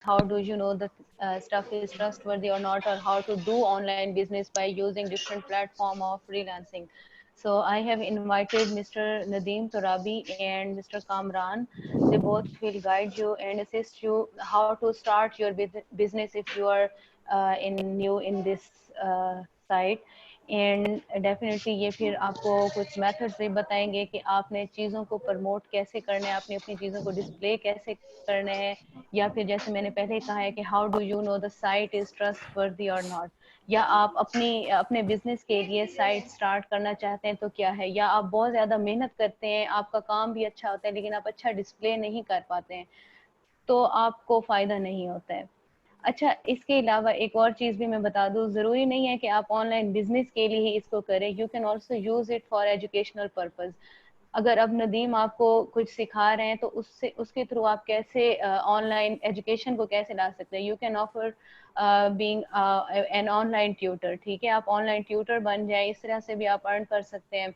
how do you know that stuff is trustworthy or not, or how to do online business by using different platform of freelancing. So I have invited Mr. Nadeem Torabi and Mr. Kamran. They both will guide you and assist you how to start your business if you are in new in this site. And definitely ये फिर आपको कुछ methods भी बताएंगे कि आपने चीज़ों को प्रमोट कैसे करना है, आपने अपनी चीज़ों को डिस्प्ले कैसे करना है, या फिर जैसे मैंने पहले ही कहा है कि how do you know the site is trustworthy और नॉट, या आप अपने बिजनेस के लिए साइट स्टार्ट करना चाहते हैं तो क्या है, या आप बहुत ज़्यादा मेहनत करते हैं, आपका काम भी अच्छा होता है लेकिन आप अच्छा डिस्प्ले नहीं कर पाते हैं, तो आपको फ़ायदा नहीं होता है। अच्छा, इसके अलावा एक और चीज़ भी मैं बता दूँ, ज़रूरी नहीं है कि आप ऑनलाइन बिजनेस के लिए ही इसको करें, you can also use it for educational purpose. अगर अब नदीम आपको कुछ सिखा रहे हैं तो उससे उसके थ्रू आप कैसे ऑनलाइन एजुकेशन को कैसे ला सकते हैं, you can offer being an online tutor. ठीक है, आप ऑनलाइन ट्यूटर बन जाए, इस तरह से भी आप अर्न कर सकते हैं।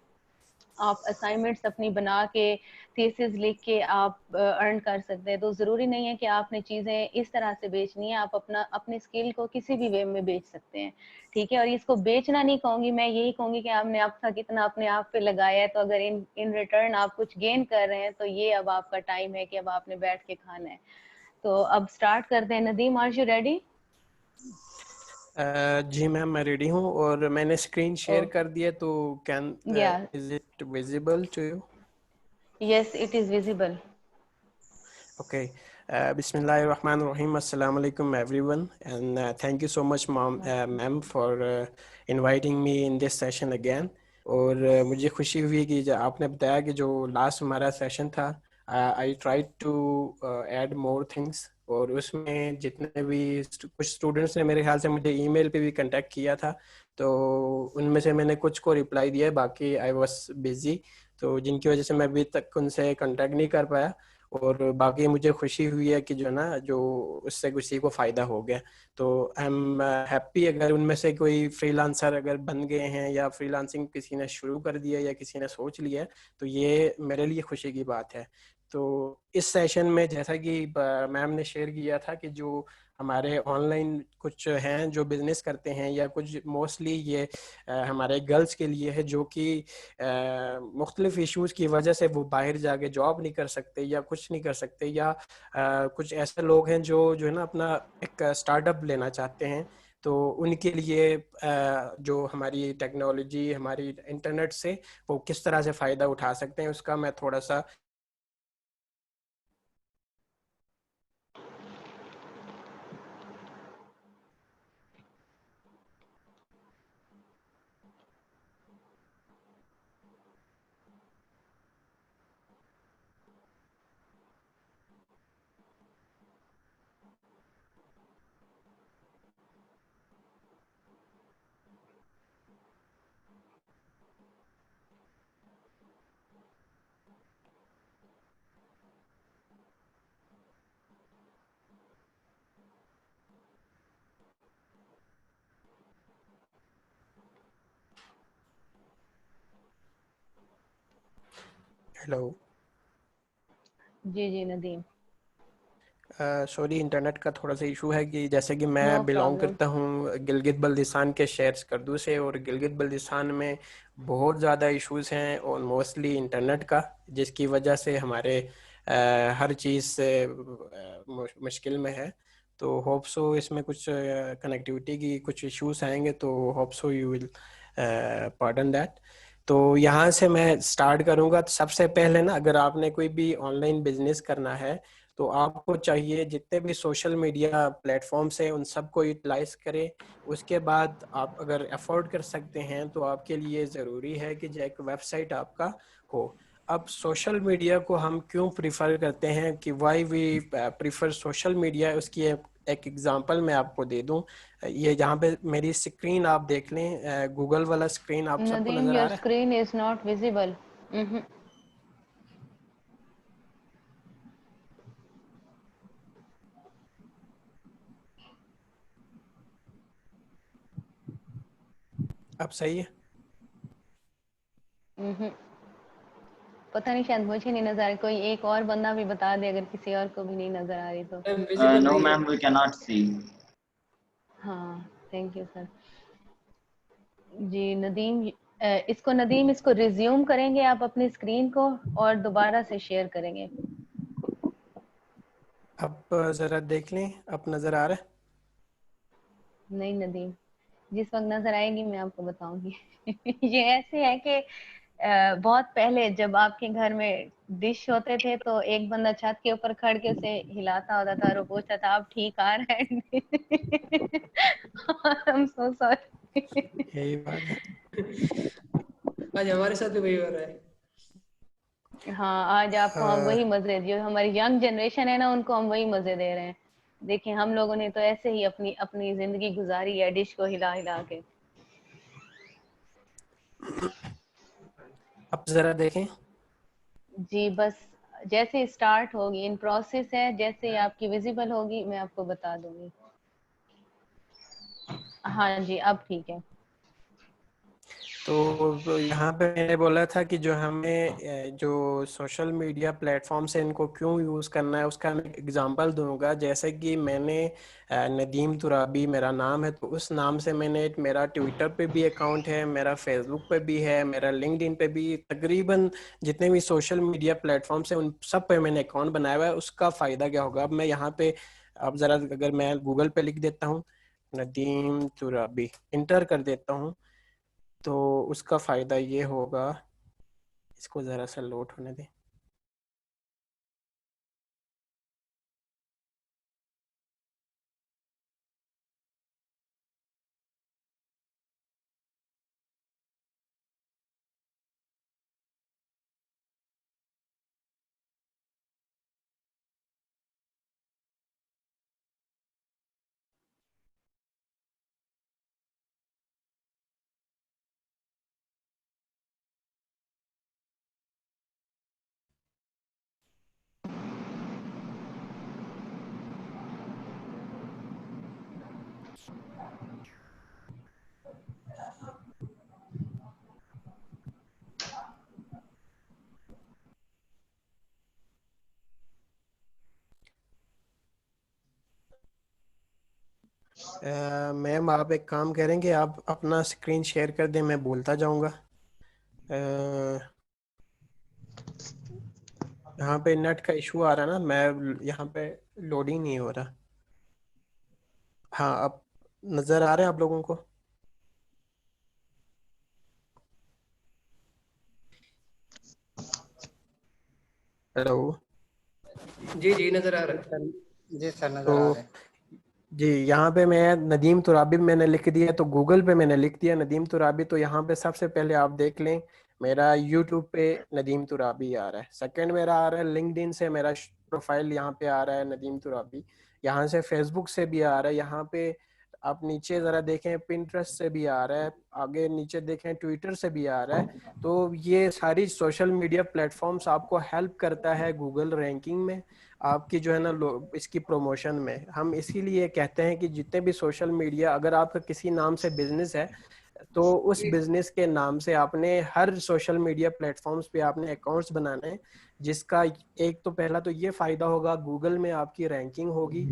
आप असाइनमेंट्स अपनी बना के, थीसिस लिख के आप अर्न कर सकते हैं। तो ज़रूरी नहीं है कि आपने चीज़ें इस तरह से बेचनी है, आप अपने स्किल को किसी भी वे में बेच सकते हैं। ठीक है, और इसको बेचना नहीं कहूँगी मैं, यही कहूँगी कि आपने अब तक इतना अपने आप पे लगाया है, तो अगर इन इन रिटर्न आप कुछ गेन कर रहे हैं तो ये अब आपका टाइम है कि अब आपने बैठ के खाना है। तो अब स्टार्ट करते हैं। Nadeem, are you ready? जी मैम, मैं रेडी हूँ और मैंने स्क्रीन ओ शेयर कर दिया, तो can ya, is it visible to you? Yes it is visible. Okay. Bismillahirrahmanirrahim. Assalamu alaikum everyone, and thank you so much ma'am for inviting me in this session again. और मुझे खुशी हुई कि जो आपने बताया कि जो लास्ट हमारा सेशन था, I try to add more things, और उसमें जितने भी कुछ स्टूडेंट्स ने मेरे ख्याल से मुझे ईमेल पे भी कांटेक्ट किया था, तो उनमें से मैंने कुछ को रिप्लाई दिया, बाकी आई वाज बिजी, तो जिनकी वजह से मैं अभी तक उनसे कांटेक्ट नहीं कर पाया। और बाकी मुझे खुशी हुई है कि जो ना, जो उससे किसी को फ़ायदा हो गया, तो आई एम हैप्पी अगर उनमें से कोई फ्रीलांसर अगर बन गए हैं, या फ्रीलांसिंग किसी ने शुरू कर दिया या किसी ने सोच लिया है, तो ये मेरे लिए खुशी की बात है। तो इस सेशन में जैसा कि मैम ने शेयर किया था कि जो हमारे ऑनलाइन कुछ हैं जो बिजनेस करते हैं, या कुछ मोस्टली ये हमारे गर्ल्स के लिए है जो कि मुख्तलिफ इश्यूज़ की वजह से वो बाहर जाके जॉब नहीं कर सकते या कुछ नहीं कर सकते, या कुछ ऐसे लोग हैं जो जो है ना अपना एक स्टार्टअप लेना चाहते हैं, तो उनके लिए जो हमारी टेक्नोलॉजी, हमारी इंटरनेट से वो किस तरह से फ़ायदा उठा सकते हैं, उसका मैं थोड़ा सा। हेलो। जी जी नदीम। सॉरी, इंटरनेट का थोड़ा सा इशू है कि जैसे कि नो मैं बिलोंग प्रॉब्लम। करता हूँ गिलगित बल्दिस्तान के शहर स्कर्दू से, और गिलगित बल्दिस्तान में बहुत ज़्यादा इश्यूज हैं, और मोस्टली इंटरनेट का, जिसकी वजह से हमारे हर चीज़ से मुश्किल में है। तो होप सो इसमें कुछ कनेक्टिविटी की कुछ इश्यूज आएंगे, तो hope so you will pardon that. तो यहाँ से मैं स्टार्ट करूँगा। तो सबसे पहले ना, अगर आपने कोई भी ऑनलाइन बिजनेस करना है, तो आपको चाहिए जितने भी सोशल मीडिया प्लेटफॉर्म्स हैं उन सबको यूटिलाइज करें। उसके बाद आप अगर अफोर्ड कर सकते हैं, तो आपके लिए ज़रूरी है कि जो एक वेबसाइट आपका हो। अब सोशल मीडिया को हम क्यों प्रिफर करते हैं, कि why we prefer social media, उसकी एक एग्जांपल मैं आपको दे दूं। ये जहाँ पे मेरी स्क्रीन आप देख लें, गूगल वाला स्क्रीन आप सबको नदीम, नज़र आ योर रहा है? Screen is not visible. अब सही है? पता नहीं, शायद मुझे नहीं नजर आ रही, कोई एक और बंदा भी बता दे अगर किसी और को भी नहीं नजर आ रही तो। विजिबल No, नहीं है। ma'am, we cannot see. हाँ, थैंक यू सर। जी नदीम, इसको रिज्यूम करेंगे आप अपनी स्क्रीन को और दोबारा से शेयर करेंगे। अब जरा देख लें, अब नजर आ रहा है? नहीं नदीम, जिस वक्त नजर आएगी मैं आपको बताऊंगी। ये ऐसे है कि बहुत पहले जब आपके घर में डिश होते थे तो एक बंदा छत के ऊपर खड़ के उसे हिलाता होता था और वो पूछता था आप ठीक आ रहे हैं? I am so sorry. यही बात है। आज हमारे साथ भी वही हो रहा है। हाँ, आज आपको हम वही मजे, जो हमारी यंग जनरेशन है ना, उनको हम वही मजे दे रहे हैं। देखिए हम लोगों ने तो ऐसे ही अपनी अपनी जिंदगी गुजारी है डिश को हिला हिला के। अब जरा देखें। जी बस जैसे स्टार्ट होगी, इन प्रोसेस है, जैसे ही आपकी विजिबल होगी मैं आपको बता दूंगी। हाँ जी, अब ठीक है। तो यहाँ पे मैंने बोला था कि जो हमें जो सोशल मीडिया प्लेटफॉर्म्स है इनको क्यों यूज़ करना है उसका मैं एग्जांपल दूंगा। जैसे कि मैंने नदीम तुराबी मेरा नाम है, तो उस नाम से मैंने मेरा ट्विटर पे भी अकाउंट है, मेरा फेसबुक पे भी है, मेरा लिंक्डइन पे भी, तकरीबन जितने भी सोशल मीडिया प्लेटफॉर्म्स हैं उन सब पे मैंने अकाउंट बनाया हुआ है। उसका फ़ायदा क्या होगा? अब मैं यहाँ पे, अब ज़रा अगर मैं गूगल पे लिख देता हूँ नदीम तुराबी, इंटर कर देता हूँ, तो उसका फ़ायदा ये होगा, इसको ज़रा सा लोड होने दें। मैम आप एक काम करेंगे, आप अपना स्क्रीन शेयर कर दें, मैं बोलता जाऊंगा। यहाँ पे नेट का इशू आ रहा है ना, मैं यहाँ पे लोडिंग नहीं हो रहा। हाँ, अब नज़र आ रहे हैं आप लोगों को? हेलो। जी जी नजर आ रहा है। जी सर, नजर आ तो रहे हैं। जी यहाँ पे मैं नदीम तुराबी मैंने लिख दिया, तो गूगल पे मैंने लिख दिया नदीम तुराबी, तो यहाँ पे सबसे पहले आप देख लें मेरा यूट्यूब पे नदीम तुराबी आ रहा है। सेकंड मेरा आ रहा है लिंक्डइन से, मेरा प्रोफाइल यहाँ पे आ रहा है नदीम तुराबी। यहाँ से फेसबुक से भी आ रहा है, यहाँ पे आप नीचे ज़रा देखें पिंटरेस्ट से भी आ रहा है, आगे नीचे देखें ट्विटर से भी आ रहा है। तो ये सारी सोशल मीडिया प्लेटफॉर्म्स आपको हेल्प करता है गूगल रैंकिंग में, आपकी जो है ना इसकी प्रमोशन में। हम इसीलिए कहते हैं कि जितने भी सोशल मीडिया, अगर आपका किसी नाम से बिजनेस है तो उस बिजनेस के नाम से आपने हर सोशल मीडिया प्लेटफॉर्म्स पे आपने अकाउंट्स बनाने हैं, जिसका एक तो पहला तो ये फायदा होगा, गूगल में आपकी रैंकिंग होगी।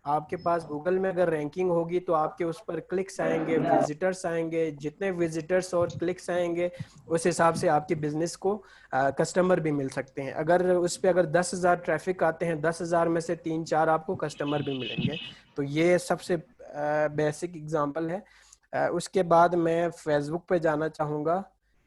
आपके पास गूगल में अगर रैंकिंग होगी तो आपके उस पर क्लिक्स आएंगे, विजिटर्स आएंगे, जितने विजिटर्स और क्लिक्स आएंगे उस हिसाब से आपके बिजनेस को कस्टमर भी मिल सकते हैं। अगर उस पर अगर 10,000 ट्रैफिक आते हैं, 10,000 में से 3-4 आपको कस्टमर भी मिलेंगे। तो ये सबसे बेसिक एग्जांपल है। उसके बाद मैं फेसबुक पे जाना चाहूँगा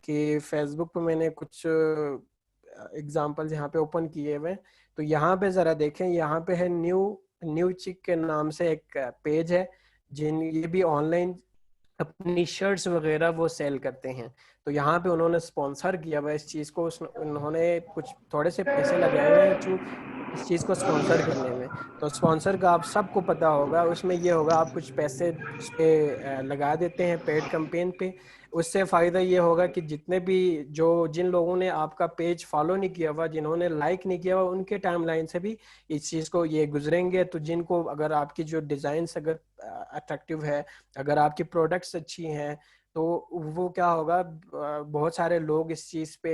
कि फेसबुक पे मैंने कुछ एग्जांपल यहाँ पे ओपन किए हुए। तो यहाँ पे ज़रा देखें, यहाँ पे है न्यू न्यू चिक के नाम से एक पेज है, जिन ये भी ऑनलाइन अपनी शर्ट्स वगैरह वो सेल करते हैं। तो यहाँ पे उन्होंने स्पॉन्सर किया हुआ इस चीज़ को, उन्होंने कुछ थोड़े से पैसे लगाए हुए हैं इस चीज़ को स्पॉन्सर करने में। तो स्पॉन्सर का आप सबको पता होगा, उसमें ये होगा आप कुछ पैसे उस पर लगा देते हैं पेड कैंपेन पे। उससे फ़ायदा ये होगा कि जितने भी जो जिन लोगों ने आपका पेज फॉलो नहीं किया हुआ, जिन्होंने लाइक नहीं किया हुआ, उनके टाइमलाइन से भी इस चीज़ को ये गुजरेंगे। तो जिनको, अगर आपकी जो डिज़ाइंस अगर अट्रैक्टिव है, अगर आपकी प्रोडक्ट्स अच्छी हैं, तो वो क्या होगा, बहुत सारे लोग इस चीज़ पे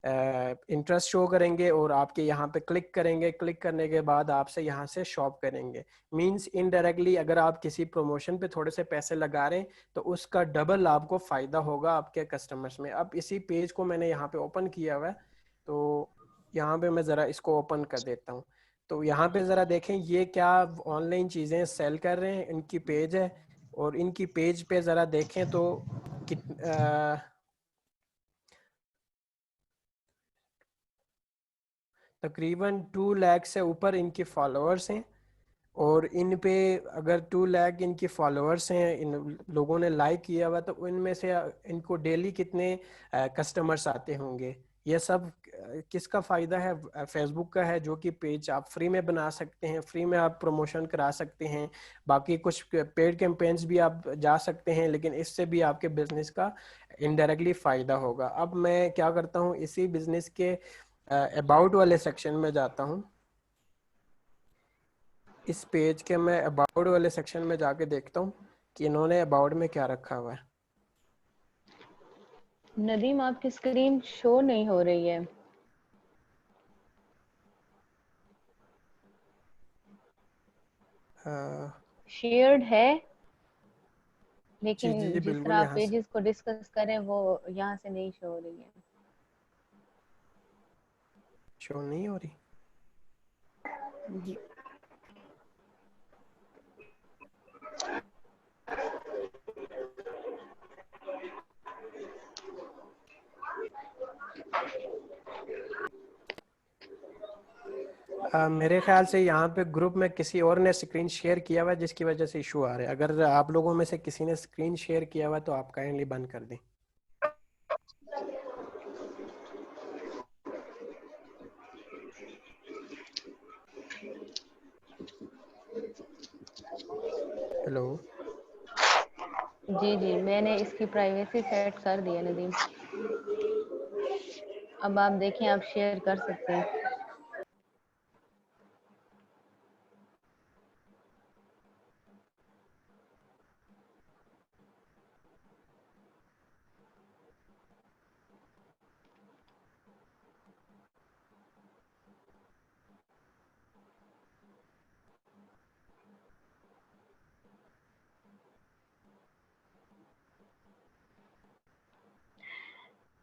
इंटरेस्ट शो करेंगे और आपके यहाँ पे क्लिक करेंगे, क्लिक करने के बाद आपसे यहाँ से शॉप करेंगे। मींस इनडायरेक्टली अगर आप किसी प्रमोशन पे थोड़े से पैसे लगा रहे हैं तो उसका डबल आपको फायदा होगा आपके कस्टमर्स में। अब इसी पेज को मैंने यहाँ पे ओपन किया हुआ है, तो यहाँ पे मैं ज़रा इसको ओपन कर देता हूँ। तो यहाँ पे ज़रा देखें ये क्या ऑनलाइन चीज़ें सेल कर रहे हैं, इनकी पेज है। और इनकी पेज पे ज़रा देखें तो तकरीबन 2 लाख से ऊपर इनके फॉलोअर्स हैं। और इन पे अगर 2 लाख इनके फॉलोअर्स हैं, इन लोगों ने लाइक किया हुआ, तो इनमें से इनको डेली कितने कस्टमर्स आते होंगे। ये सब किसका फ़ायदा है? फेसबुक का है, जो कि पेज आप फ्री में बना सकते हैं, फ्री में आप प्रमोशन करा सकते हैं। बाकी कुछ पेड कैंपेन्स भी आप जा सकते हैं, लेकिन इससे भी आपके बिजनेस का इनडायरेक्टली फ़ायदा होगा। अब मैं क्या करता हूँ, इसी बिजनेस के अबाउट वाले सेक्शन में जाता हूँ। इस पेज के मैं अबाउट वाले सेक्शन में जाके देखता हूँ कि इन्होंने अबाउट में क्या रखा हुआ है। नदीम, आपकी स्क्रीन शो नहीं हो रही है। शेयर्ड है, जी लेकिन जी जी जिस तरह बिल्कुल, आप यहाँ से पेजेस को डिस्कस करें वो यहाँ से नहीं शो हो रही है। शो नहीं हो रही। जी। मेरे ख्याल से यहाँ पे ग्रुप में किसी और ने स्क्रीन शेयर किया हुआ है, जिसकी वजह से इशू आ रहा है। अगर आप लोगों में से किसी ने स्क्रीन शेयर किया हुआ है तो आप काइंडली बंद कर दें। हेलो। जी जी, मैंने इसकी प्राइवेसी सेट कर दी है नदीम। अब आप देखें, आप शेयर कर सकते हैं।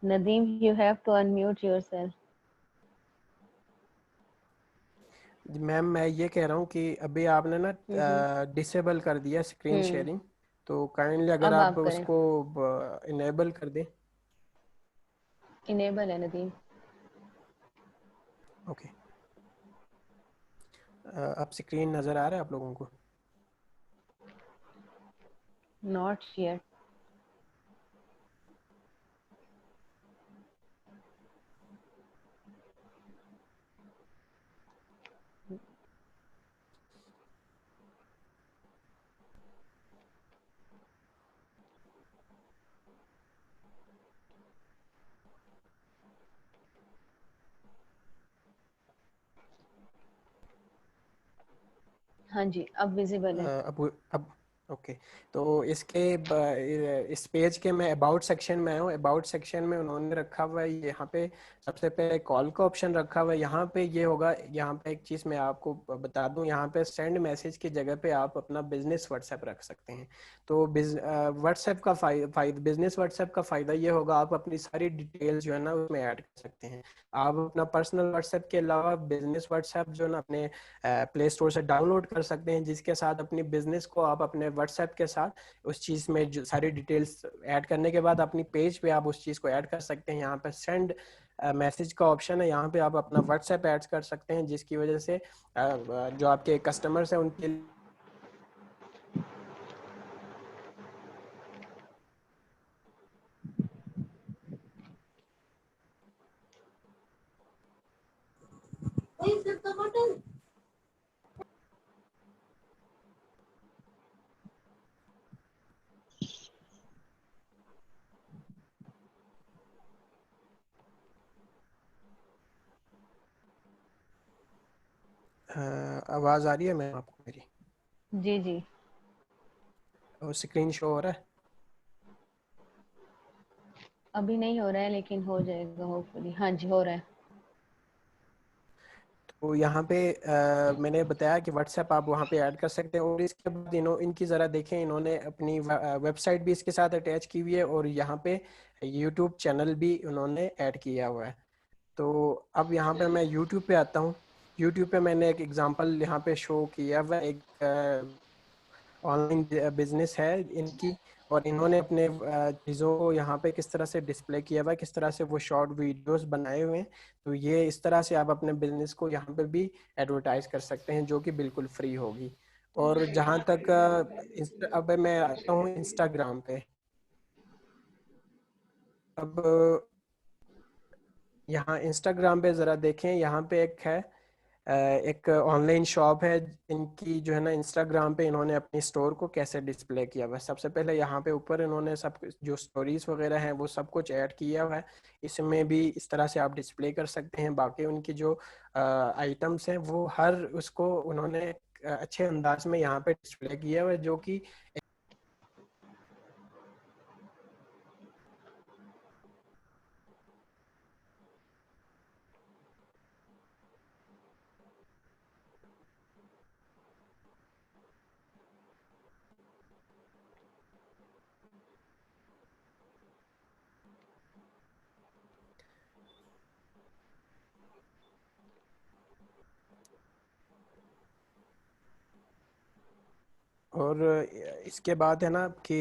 Nadeem, you have to unmute yourself. Ma'am मैं ये कह रहा हूँ कि अभी आपने ना हम्म। डिसेबल कर दिया स्क्रीन हम्म। शेयरिंग, तो काइंडली अगर अब आप आप करें। उसको इनेबल कर दें। इनेबल है नदीम। ओके। अब स्क्रीन नज़र आ रहा है आप लोगों को? Not share. हाँ जी, अब विजिबल है। अब ओके। तो इस पेज के मैं अबाउट सेक्शन में आया हूँ। अबाउट सेक्शन में उन्होंने रखा हुआ है यहाँ पे सबसे पहले कॉल का ऑप्शन रखा हुआ है। यहाँ पे ये होगा, यहाँ पे एक चीज़ मैं आपको बता दूँ, यहाँ पे सेंड मैसेज की जगह पे आप अपना बिजनेस व्हाट्सएप रख सकते हैं। तो व्हाट्सएप का बिजनेस व्हाट्सएप का फ़ायदा ये होगा, आप अपनी सारी डिटेल्स जो है ना उसमें ऐड कर सकते हैं। आप अपना पर्सनल व्हाट्सएप के अलावा बिजनेस व्हाट्सएप जो है ना अपने प्ले स्टोर से डाउनलोड कर सकते हैं, जिसके साथ अपनी बिजनेस को आप अपने व्हाट्सएप के साथ उस चीज़ में जो सारी डिटेल्स ऐड करने के बाद अपनी पेज पे आप उस चीज़ को ऐड कर सकते हैं। यहाँ पे सेंड मैसेज का ऑप्शन है, यहाँ पे आप अपना व्हाट्सएप ऐड कर सकते हैं, जिसकी वजह से जो आपके कस्टमर्स हैं उनके आवाज़ आ रही है मैम आपको मेरी? जी जी। और स्क्रीन शो हो रहा है? अभी नहीं हो रहा है लेकिन हो जाएगा होपफुली। हाँ जी, हो रहा है। तो यहाँ पे मैंने बताया कि व्हाट्सएप आप वहाँ पे ऐड कर सकते हैं, और इसके बाद इनकी ज़रा देखें, इन्होंने अपनी वेबसाइट भी इसके साथ अटैच की हुई है, और यहाँ पे यूट्यूब चैनल भी उन्होंने ऐड किया हुआ है। तो अब यहाँ पे मैं यूट्यूब पे आता हूँ। यूट्यूब पे मैंने एक एग्जांपल यहाँ पे शो किया हुआ है, एक ऑनलाइन बिजनेस है इनकी, और इन्होंने अपने चीज़ों को यहाँ पे किस तरह से डिस्प्ले किया हुआ है, किस तरह से वो शॉर्ट वीडियोस बनाए हुए हैं। तो ये इस तरह से आप अपने बिजनेस को यहाँ पे भी एडवर्टाइज कर सकते हैं, जो कि बिल्कुल फ्री होगी। और जहाँ तक अब मैं आता हूँ इंस्टाग्राम पे। अब यहाँ इंस्टाग्राम पे ज़रा देखें, यहाँ पे एक है एक ऑनलाइन शॉप है इनकी, जो है ना, इंस्टाग्राम पे इन्होंने अपनी स्टोर को कैसे डिस्प्ले किया हुआ है। सबसे पहले यहाँ पे ऊपर इन्होंने सब जो स्टोरीज वगैरह हैं वो सब कुछ ऐड किया हुआ है। इसमें भी इस तरह से आप डिस्प्ले कर सकते हैं। बाकी उनकी जो आइटम्स हैं वो हर उसको उन्होंने अच्छे अंदाज में यहाँ पे डिस्प्ले किया हुआ है, जो कि और इसके बाद है ना कि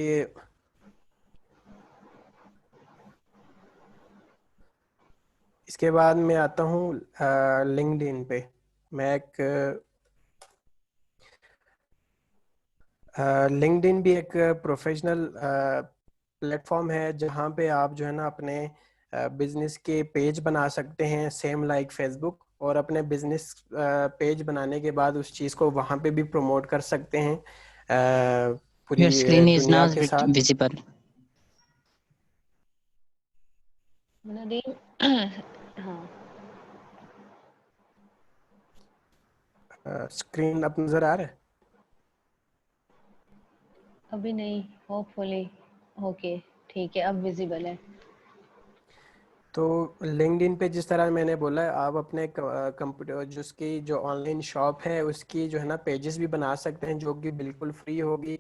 इसके बाद मैं आता हूँ लिंक्डइन पे। मैं एक लिंक्डइन भी एक प्रोफेशनल प्लेटफॉर्म है, जहाँ पे आप जो है ना अपने बिजनेस के पेज बना सकते हैं, सेम लाइक फेसबुक, और अपने बिजनेस पेज बनाने के बाद उस चीज़ को वहाँ पे भी प्रमोट कर सकते हैं पूरी Your screen is दुनिया now के साथ। visible. नदीम हाँ, स्क्रीन अब नज़र आ रहा है? अभी नहीं, होपफुली। ओके, ठीक है, अब विजिबल है। तो लिंक्डइन पे जिस तरह मैंने बोला है, आप अपने कंप्यूटर जिसकी जो ऑनलाइन शॉप है उसकी जो है ना पेजेस भी बना सकते हैं, जो कि बिल्कुल फ्री होगी।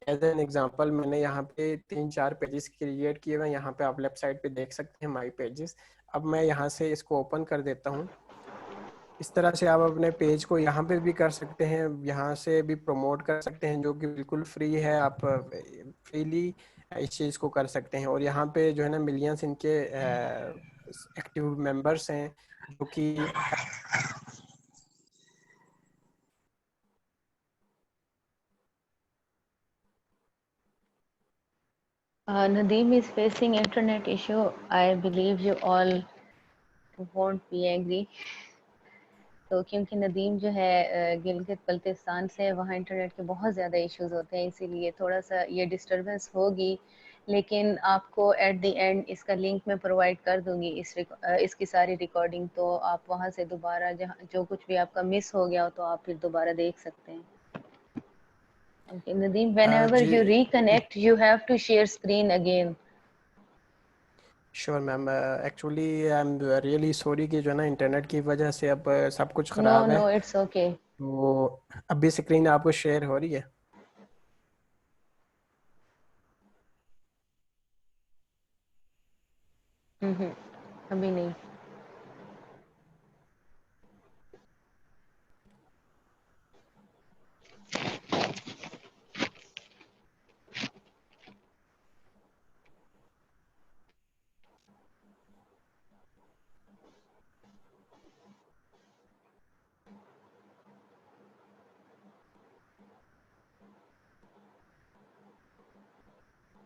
एज एन एग्जांपल मैंने यहाँ पे 3-4 पेजेस क्रिएट किए हुए हैं। यहाँ पे आप लेफ्ट साइड पे देख सकते हैं माई पेजेस। अब मैं यहाँ से इसको ओपन कर देता हूँ। इस तरह से आप अपने पेज को यहाँ पे भी कर सकते हैं, यहाँ से भी प्रमोट कर सकते हैं, जो कि बिल्कुल फ्री है। आप फ्रीली इस चीज़ को कर सकते हैं। और यहाँ पे जो है ना मिलियंस इनके एक्टिव मेंबर्स हैं, जो कि Nadeem is facing internet issue. I believe you all won't be angry. तो क्योंकि नदीम जो है गिलगित बल्तिस्तान से, वहाँ इंटरनेट के बहुत ज़्यादा इश्यूज होते हैं, इसीलिए थोड़ा सा ये डिस्टरबेंस होगी। लेकिन आपको एट द एंड इसका लिंक मैं प्रोवाइड कर दूंगी, इसकी सारी रिकॉर्डिंग, तो आप वहाँ से दोबारा जहाँ जो कुछ भी आपका मिस हो गया हो तो आप फिर दोबारा देख सकते हैं। Okay, Nadeem, whenever जी you reconnect, you have to share screen again. Sure ma'am. Actually I am really sorry कि जो है ना इंटरनेट की वजह से अब सब कुछ No, ख़राब है। no, it's okay. तो अभी स्क्रीन आपको शेयर हो रही है? अभी नहीं।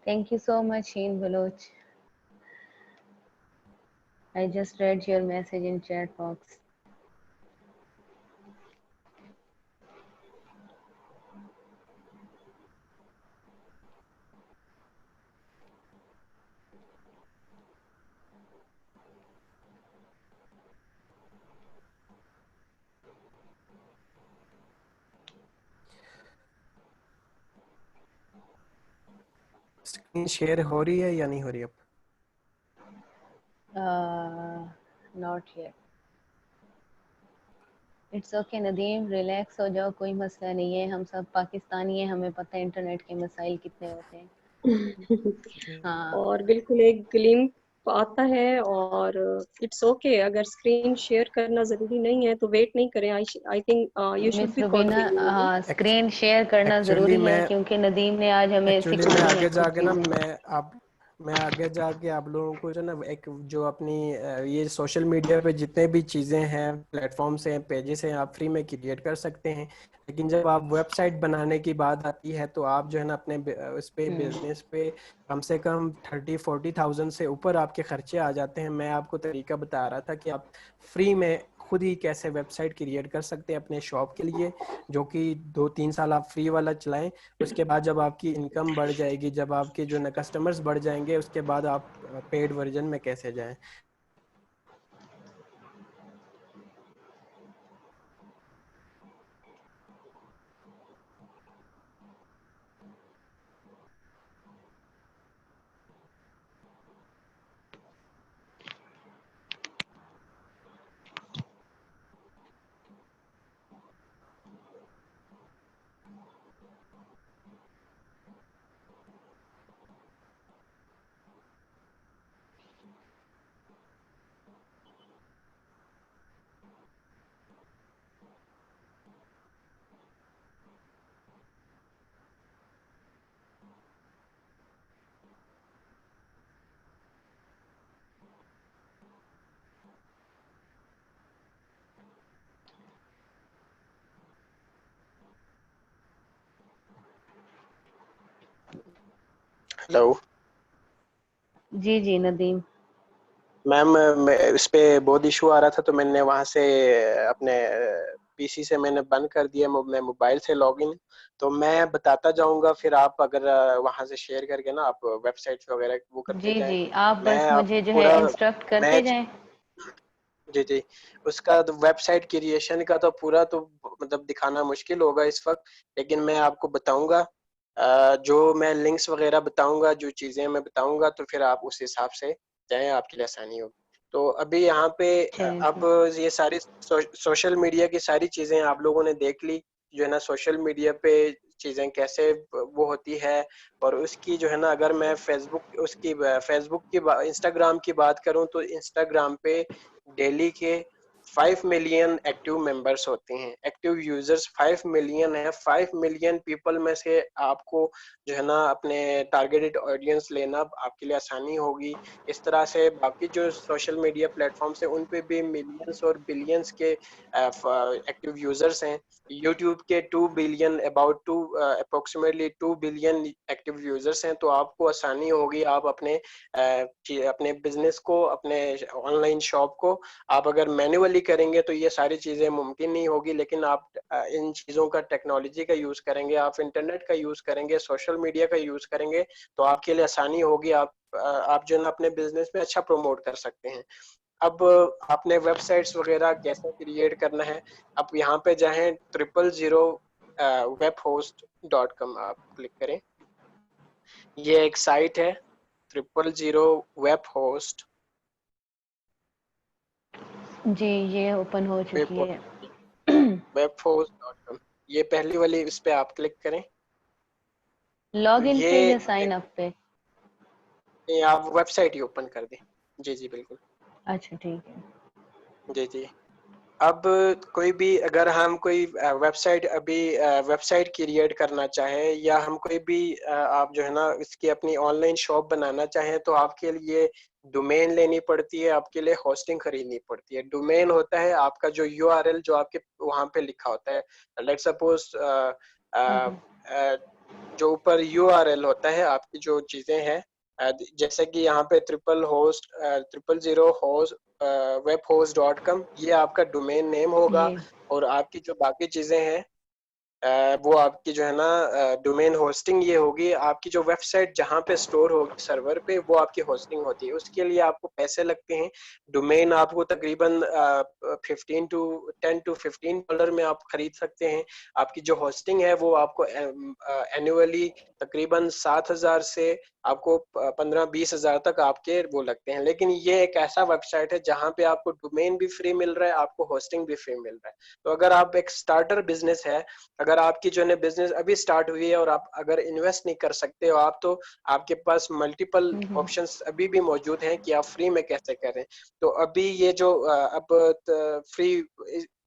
Thank you so much, Sheen Baloch. I just read your message in chat box. Screen share हो रही है या नहीं हो रही अब? not yet. It's okay Nadeem, relax हो जाओ, कोई मसला नहीं है, हम सब पाकिस्तानी हैं, हमें पता है इंटरनेट के मसाइल कितने होते हैं। हाँ और बिल्कुल एक ग्लिम्प आता है। और इट्स ओके, अगर स्क्रीन शेयर करना जरूरी नहीं है तो वेट नहीं करें। I think you should Miss B Rubina, continuing. हाँ स्क्रीन शेयर करना एक्चुअली ज़रूरी है मैं क्योंकि नदीम ने आज हमें एक्चुअली मैं सिखानी है आगे कुछ जाके ना चीज़ें। मैं आगे जाके आप लोगों को जो ना एक जो अपनी ये सोशल मीडिया पे जितने भी चीज़ें हैं, प्लेटफॉर्म्स हैं, पेजेस हैं, आप फ्री में क्रिएट कर सकते हैं। लेकिन जब आप वेबसाइट बनाने की बात आती है तो आप जो है ना अपने उस पे बिजनेस पे कम से कम 30-40 थाउजेंड से ऊपर आपके खर्चे आ जाते हैं। मैं आपको तरीका बता रहा था कि आप फ्री में खुद ही कैसे वेबसाइट क्रिएट कर सकते हैं अपने शॉप के लिए, जो कि 2-3 साल आप फ्री वाला चलाएं। उसके बाद जब आपकी इनकम बढ़ जाएगी, जब आपके जो ना कस्टमर्स बढ़ जाएंगे, उसके बाद आप पेड वर्जन में कैसे जाएं। हेलो जी जी नदीम। मैम, इस पे बहुत इशू आ रहा था तो मैंने वहां से अपने पीसी से मैंने बंद कर दिया। मैं मोबाइल से लॉगिन, तो मैं बताता जाऊंगा, फिर आप अगर वहां से शेयर करके ना आप वेबसाइट वगैरह वो करते जी जाएं। जी, आप मैं बस मुझे आपको जो है पूरा इंस्ट्रक्ट मैं करते जाएं। जी जी, उसका तो वेबसाइट क्रिएशन का तो पूरा तो मतलब दिखाना मुश्किल होगा इस वक्त, लेकिन मैं आपको बताऊंगा। जो मैं लिंक्स वगैरह बताऊंगा, जो चीज़ें मैं बताऊंगा, तो फिर आप उस हिसाब से जाएं, आपके लिए आसानी होगी। तो अभी यहाँ पे चलिए अब ठीक। ये सारी सोशल मीडिया की सारी चीज़ें आप लोगों ने देख ली, जो है ना सोशल मीडिया पे चीज़ें कैसे वो होती है। और उसकी जो है ना, अगर मैं फेसबुक की इंस्टाग्राम की बात करूं तो इंस्टाग्राम पे डेली के 5 मिलियन एक्टिव मेंबर्स होते हैं, एक्टिव यूजर्स 5 मिलियन है। 5 मिलियन पीपल में से आपको जो है ना अपने टारगेटेड ऑडियंस लेना आपके लिए आसानी होगी। इस तरह से बाकी जो सोशल मीडिया प्लेटफॉर्म्स हैं उन पे भी मिलियंस और बिलियंस के एक्टिव यूजर्स हैं। यूट्यूब के 2 billion about two approximately 2 billion active users हैं। तो आपको आसानी होगी, आप अपने बिजनेस को, अपने ऑनलाइन शॉप को आप अगर मैन्युअली करेंगे तो ये सारी चीज़ें मुमकिन नहीं होगी। लेकिन आप इन चीज़ों का, टेक्नोलॉजी का यूज़ करेंगे, आप इंटरनेट का यूज़ करेंगे, सोशल मीडिया का यूज़ करेंगे, तो आपके लिए आसानी होगी। आप जो है ना अपने बिजनेस में अच्छा प्रमोट कर सकते हैं। अब आपने वेबसाइट्स वगैरह कैसे क्रिएट करना है, आप यहाँ पे जाएं, 000webhost.com आप क्लिक करें। ये एक साइट है 000webhost जी ये ओपन हो चुकी है। webhost.com। ये पहली वाली, इस पे आप क्लिक करें। तो लॉग इन पे या ये साइन अप पे? आप वेबसाइट ही ओपन कर दें। जी जी बिल्कुल। अच्छा ठीक है। जी जी। अब कोई भी, अगर हम कोई वेबसाइट अभी वेबसाइट क्रिएट करना चाहे, या हम कोई भी आप जो है ना इसकी अपनी ऑनलाइन शॉप बनाना चाहें, तो आपके लिए डोमेन लेनी पड़ती है, आपके लिए होस्टिंग खरीदनी पड़ती है। डोमेन होता है आपका जो यूआरएल जो आपके वहाँ पे लिखा होता है। लेट सपोज जो ऊपर यूआरएल होता है आपकी जो चीज़ें हैं, जैसे कि यहाँ पे 000webhost.com, ये आपका डोमेन नेम होगा। जी और आपकी जो बाकी चीज़ें हैं वो आपकी जो है ना डोमेन होस्टिंग ये होगी, आपकी जो वेबसाइट जहाँ पे स्टोर होगी सर्वर पे, वो आपकी होस्टिंग होती है। उसके लिए आपको पैसे लगते हैं। डोमेन आपको तकरीबन 10 to 15 डॉलर में आप खरीद सकते हैं। आपकी जो होस्टिंग है वो आपको एनुअली तकरीबन 7,000 से आपको 15-20 हज़ार तक आपके वो लगते हैं। लेकिन ये एक ऐसा वेबसाइट है जहाँ पे आपको डोमेन भी फ्री मिल रहा है, आपको होस्टिंग भी फ्री मिल रहा है। तो अगर आप एक स्टार्टर बिजनेस है, अगर आपकी जो है बिजनेस अभी स्टार्ट हुई है और आप अगर इन्वेस्ट नहीं कर सकते हो आप, तो आपके पास मल्टीपल ऑप्शंस अभी भी मौजूद हैं कि आप फ्री में कैसे करें। तो अभी ये जो फ्री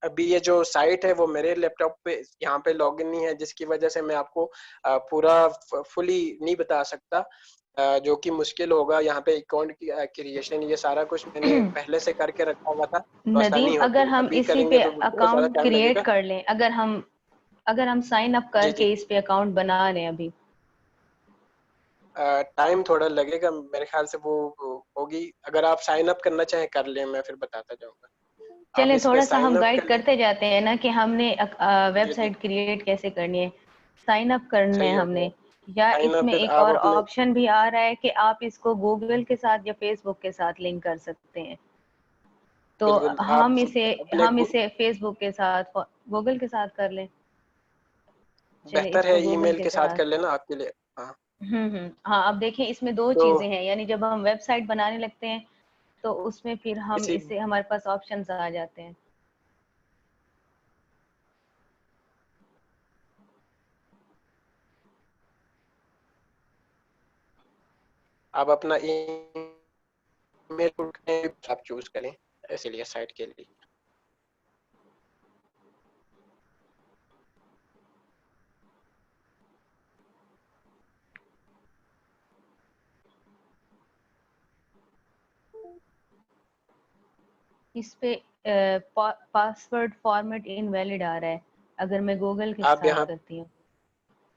अभी ये जो साइट है वो मेरे लैपटॉप पे यहाँ पे लॉगिन नहीं है, जिसकी वजह से मैं आपको पूरा फुली नहीं बता सकता, जो कि मुश्किल होगा। यहाँ पे अकाउंट की क्रिएशन ये सारा कुछ मैंने पहले से करके रखा हुआ था, तो नदीम, आसानी अगर होती। हम अभी इसी करेंगे पे तो बहुत ज्यादा अकाउंट टाइम क्रिएट लगेगा। कर लें, अगर हम साइन अप जी जी, करके इस पे अकाउंट बना लें अभी। टाइम थोड़ा लगेगा मेरे ख्याल से, वो होगी। अगर आप साइन अप करना चाहें कर लें, मैं फिर बताता जाऊंगा। आप चलें, इस पे थोड़ा सा साइन हम अप गाइड कर लें। करते जाते हैं ना कि हमने जी जी, वेबसाइट क्रिएट कैसे करनी है, साइन अप करना है सही हो गया। हमने। या साइन अप इसमें फिर एक आप और अपने, ऑप्शन भी आ रहा है कि आप इसको गूगल के साथ या फेसबुक के साथ लिंक कर सकते हैं। तो बिल्कुल आप अपने हम इसे फेसबुक के साथ, गूगल के साथ कर लें। चले बेहतर है इसको गूगल ईमेल के के साथ साथ। कर लेना आपके लिए। हाँ, हाँ, अब देखिए इसमें दो तो चीजें हैं, यानी जब हम वेबसाइट बनाने लगते हैं तो उसमें फिर हम इसी इससे हमारे पास ऑप्शंस आ जाते हैं। आप अपना ईमेल आप चूज करें, इसीलिए साइट के लिए। इस पे पासवर्ड फॉर्मेट इनवैलिड आ रहा है अगर मैं गूगल के आप साथ यहाँ करती हूँ।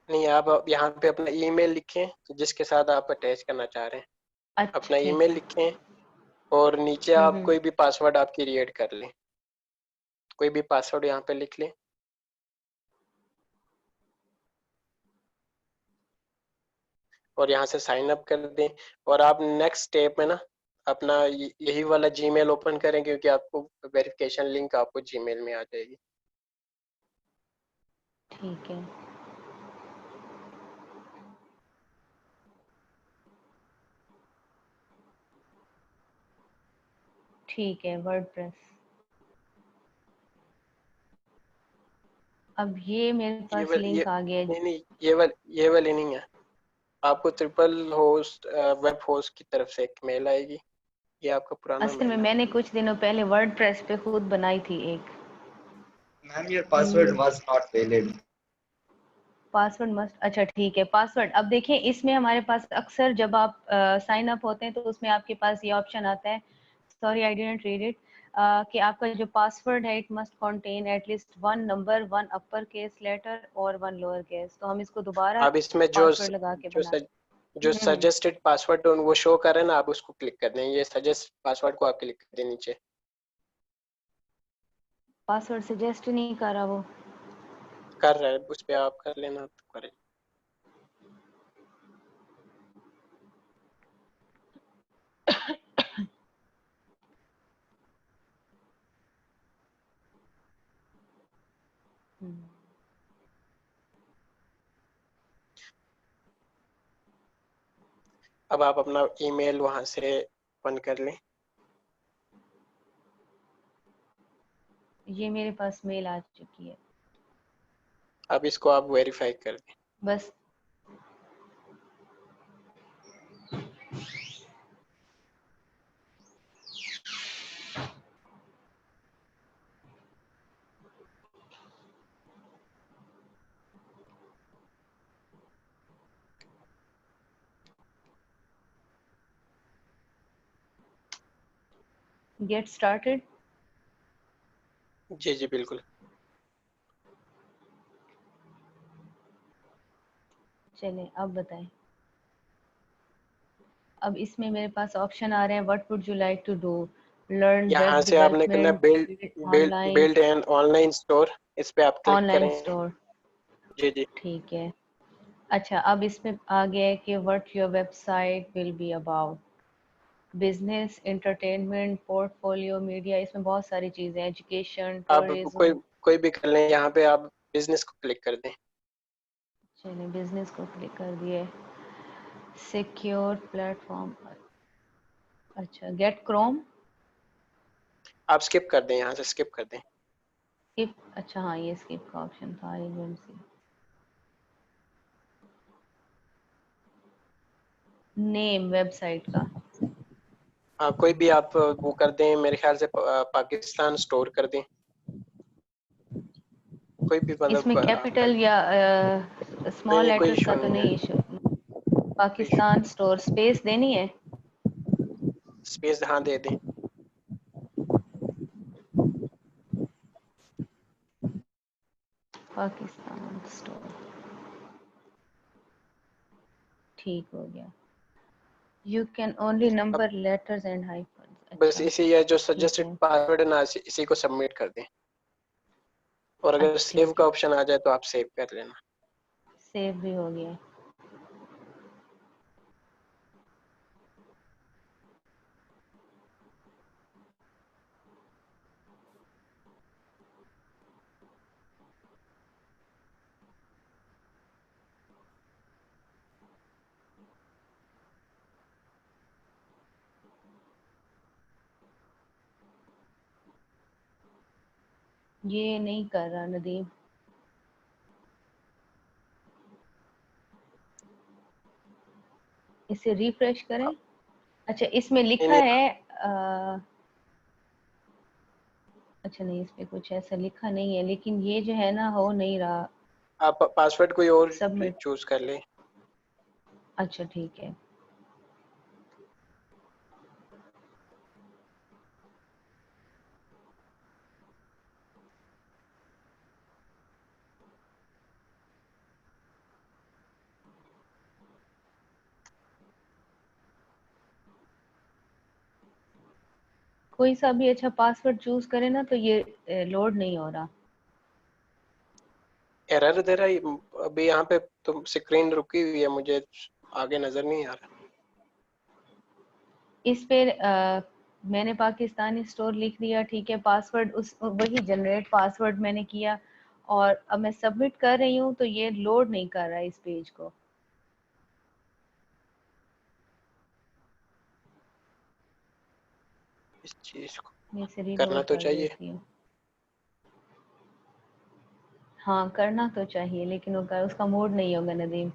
नहीं, आप यहाँ पे अपना ईमेल लिखें जिसके साथ आप अटैच करना चाह रहे हैं। अच्छा अपना ठीक ईमेल है। लिखें और नीचे आप हम्म। कोई भी पासवर्ड आप क्रिएट कर लें। कोई भी पासवर्ड यहाँ पे लिख लें और यहाँ से साइन अप कर दें। और आप नेक्स्ट स्टेप में ना अपना यही वाला जीमेल ओपन करें, क्योंकि आपको वेरिफिकेशन लिंक आपको जीमेल में आ जाएगी। ठीक है। ठीक है, वर्डप्रेस। अब ये मेरे पास ये लिंक आ गया है। नहीं नहीं, ये वाली नहीं है। आपको ट्रिपल होस्ट वेब होस्ट की तरफ से एक मेल आएगी। ये आपका पुराना असल में मेल है। मैंने कुछ दिनों पहले वर्डप्रेस पे खुद बनाई थी एक। Ma'am, your password was not valid. Password must, अच्छा ठीक है, पासवर्ड। अब देखिए इसमें हमारे पास अक्सर जब आप साइन अप होते हैं तो उसमें आपके पास ये ऑप्शन आता है, sorry I didn't read it, कि आपका जो पासवर्ड है it must contain at least one number, one upper case letter और वन लोअर केस। तो हम इसको दोबारा आप इसमें पासवर्ड लगा के जो बना। जो सजेस्टेड पासवर्ड वो शो कर रहे हैं ना, आप उसको क्लिक कर दें। ये सजेस्ट पासवर्ड को आप क्लिक कर दें नीचे। पासवर्ड सजेस्ट नहीं कर रहा वो। कर रहा है, उस पे आप कर लेना तो करें। अब आप अपना ईमेल वहां से ओपन कर लें। ये मेरे पास मेल आ चुकी है। अब इसको आप वेरीफाई कर दें। बस गेट स्टार्टेड। जी जी बिल्कुल। चलें अब बताएं। अब इसमें मेरे पास ऑप्शन आ रहे हैं, what would you like to do, learn यहाँ वेब से आपने करना development, build online, build an online store, इस पे आप क्लिक ऑनलाइन करें। स्टोर। जी जी। ठीक है। अच्छा, अब इसमें आ गया है कि what your website will be about, business, entertainment, portfolio, media, इसमें बहुत सारी चीजें, एजुकेशन, आप टूरिज्म। कोई भी कर लें, यहाँ पे आप बिजनेस को क्लिक कर दें। चलिए बिजनेस को क्लिक कर दिए। सिक्योर प्लेटफॉर्म, अच्छा गेट क्रोम। आप स्किप कर दें, यहाँ से स्किप कर दें। स्किप, अच्छा हाँ ये स्किप का ऑप्शन था, एजेंसी। नेम वेबसाइट का, हाँ, कोई भी आप वो कर दें, मेरे ख्याल से पाकिस्तान स्टोर कर दें, कोई भी इसमें मतलब कैपिटल या नहीं स्मॉल नहीं, कोई लेटर्स इशू का तो नहीं नहीं है, इशू। कोई इशू पाकिस्तान स्टोर स्पेस देनी है। स्पेस हाँ दे दें। पाकिस्तान स्टोर, ठीक हो गया। यू कैन ओनली अब नंबर लेटर्स एंड हाइफन, बस अच्छा इसी ये जो ठीक सजेस्टेड है। पासवर्ड है ना, इसी को सबमिट कर दें, और अगर अच्छा सेव ठीक का है, ऑप्शन आ जाए तो आप सेव कर लेना। सेव भी हो गया। ये नहीं कर रहा नदीम, इसे रिफ्रेश करें। अच्छा इसमें नहीं लिखा नहीं, है अच्छा नहीं, इस पे कुछ ऐसा लिखा नहीं है, लेकिन ये जो है ना हो नहीं रहा आप पासवर्ड कोई और सबमिट। चूज कर लें। अच्छा ठीक है। कोई सा भी अच्छा पासवर्ड चूज करे ना तो ये लोड नहीं हो रहा। एरर दे रहा है अभी यहाँ पे, तो स्क्रीन रुकी हुई है, मुझे आगे नजर नहीं आ रहा। इस पे मैंने पाकिस्तानी स्टोर लिख दिया, ठीक है, पासवर्ड उस वही जनरेट पासवर्ड मैंने किया, और अब मैं सबमिट कर रही हूँ तो ये लोड नहीं कर रहा है इस पेज को। इस चीज को मैं इसे करना रीलोड तो कर चाहिए। देती हूँ। हाँ करना तो चाहिए, लेकिन उसका मूड नहीं होगा नदीम।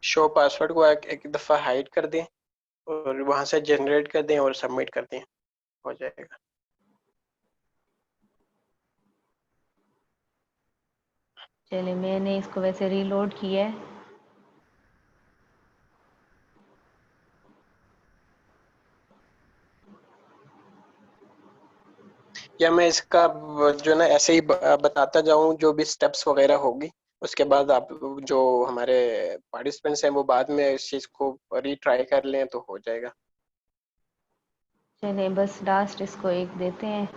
शो पासवर्ड को एक दफा हाइड कर दें, और वहां से जनरेट कर दें और सबमिट कर दें, हो जाएगा। चले मैंने इसको वैसे रीलोड किया है। या मैं इसका जो ना ऐसे ही बताता जाऊं, जो भी स्टेप्स वगैरह होगी, उसके बाद आप जो हमारे पार्टिसिपेंट्स हैं वो बाद में इस चीज को रीट्राई कर लें तो हो जाएगा। चले बस लास्ट इसको एक देते हैं,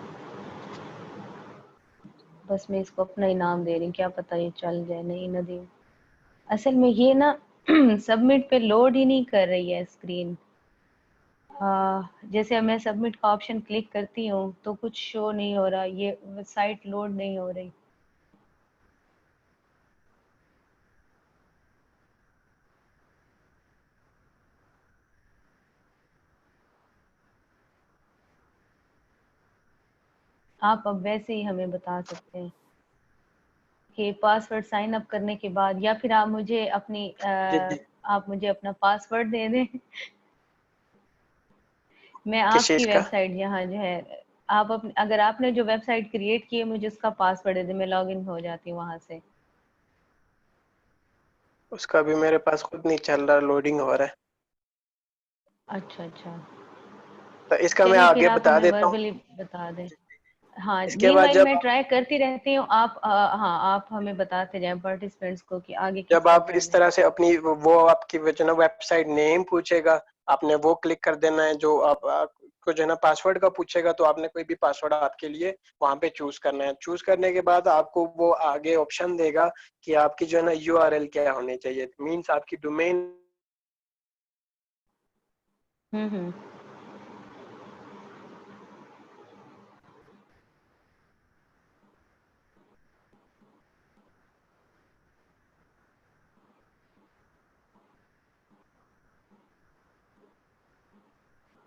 बस मैं इसको अपना ही नाम दे रही हूँ, क्या पता ये चल जाए। नहीं नदीम, असल में ये ना सबमिट पे लोड ही नहीं कर रही है स्क्रीन। जैसे मैं सबमिट का ऑप्शन क्लिक करती हूँ तो कुछ शो नहीं हो रहा, ये साइट लोड नहीं हो रही। आप अब वैसे ही हमें बता सकते हैं कि पासवर्ड साइन अप करने के बाद, या फिर आप मुझे जी जी। आप मुझे अपना पासवर्ड दे दें। मैं किस आपकी चीज का? वेबसाइट यहाँ जो है, अगर आपने जो वेबसाइट क्रिएट की है मुझे उसका पासवर्ड दे दें, मैं लॉग इन हो जाती हूँ वहां से। उसका भी मेरे पास खुद नहीं चल रहा, लोडिंग हो रहा है। अच्छा अच्छा, तो इसका मैं चलिए फिर आगे आप बता हमें देता हूँ। वर्बली बता दें। हाँ, इसके बाद मीनवाइल मैं ट्राई करती रहती हूँ। आप हाँ, आप हमें बताते जाएं पार्टिसिपेंट्स को कि आगे किस जब तरह आप इस करना है। तरह से अपनी वो आपकी जो है ना वेबसाइट नेम पूछेगा, आपने वो क्लिक कर देना है। जो आपको जो है ना पासवर्ड का पूछेगा तो आपने कोई भी पासवर्ड आपके लिए वहां पे चूज करना है। चूज करने के बाद आपको वो आगे ऑप्शन देगा कि आपकी जो है ना यूआरएल क्या होनी चाहिए, मींस आपकी domain. Hmm.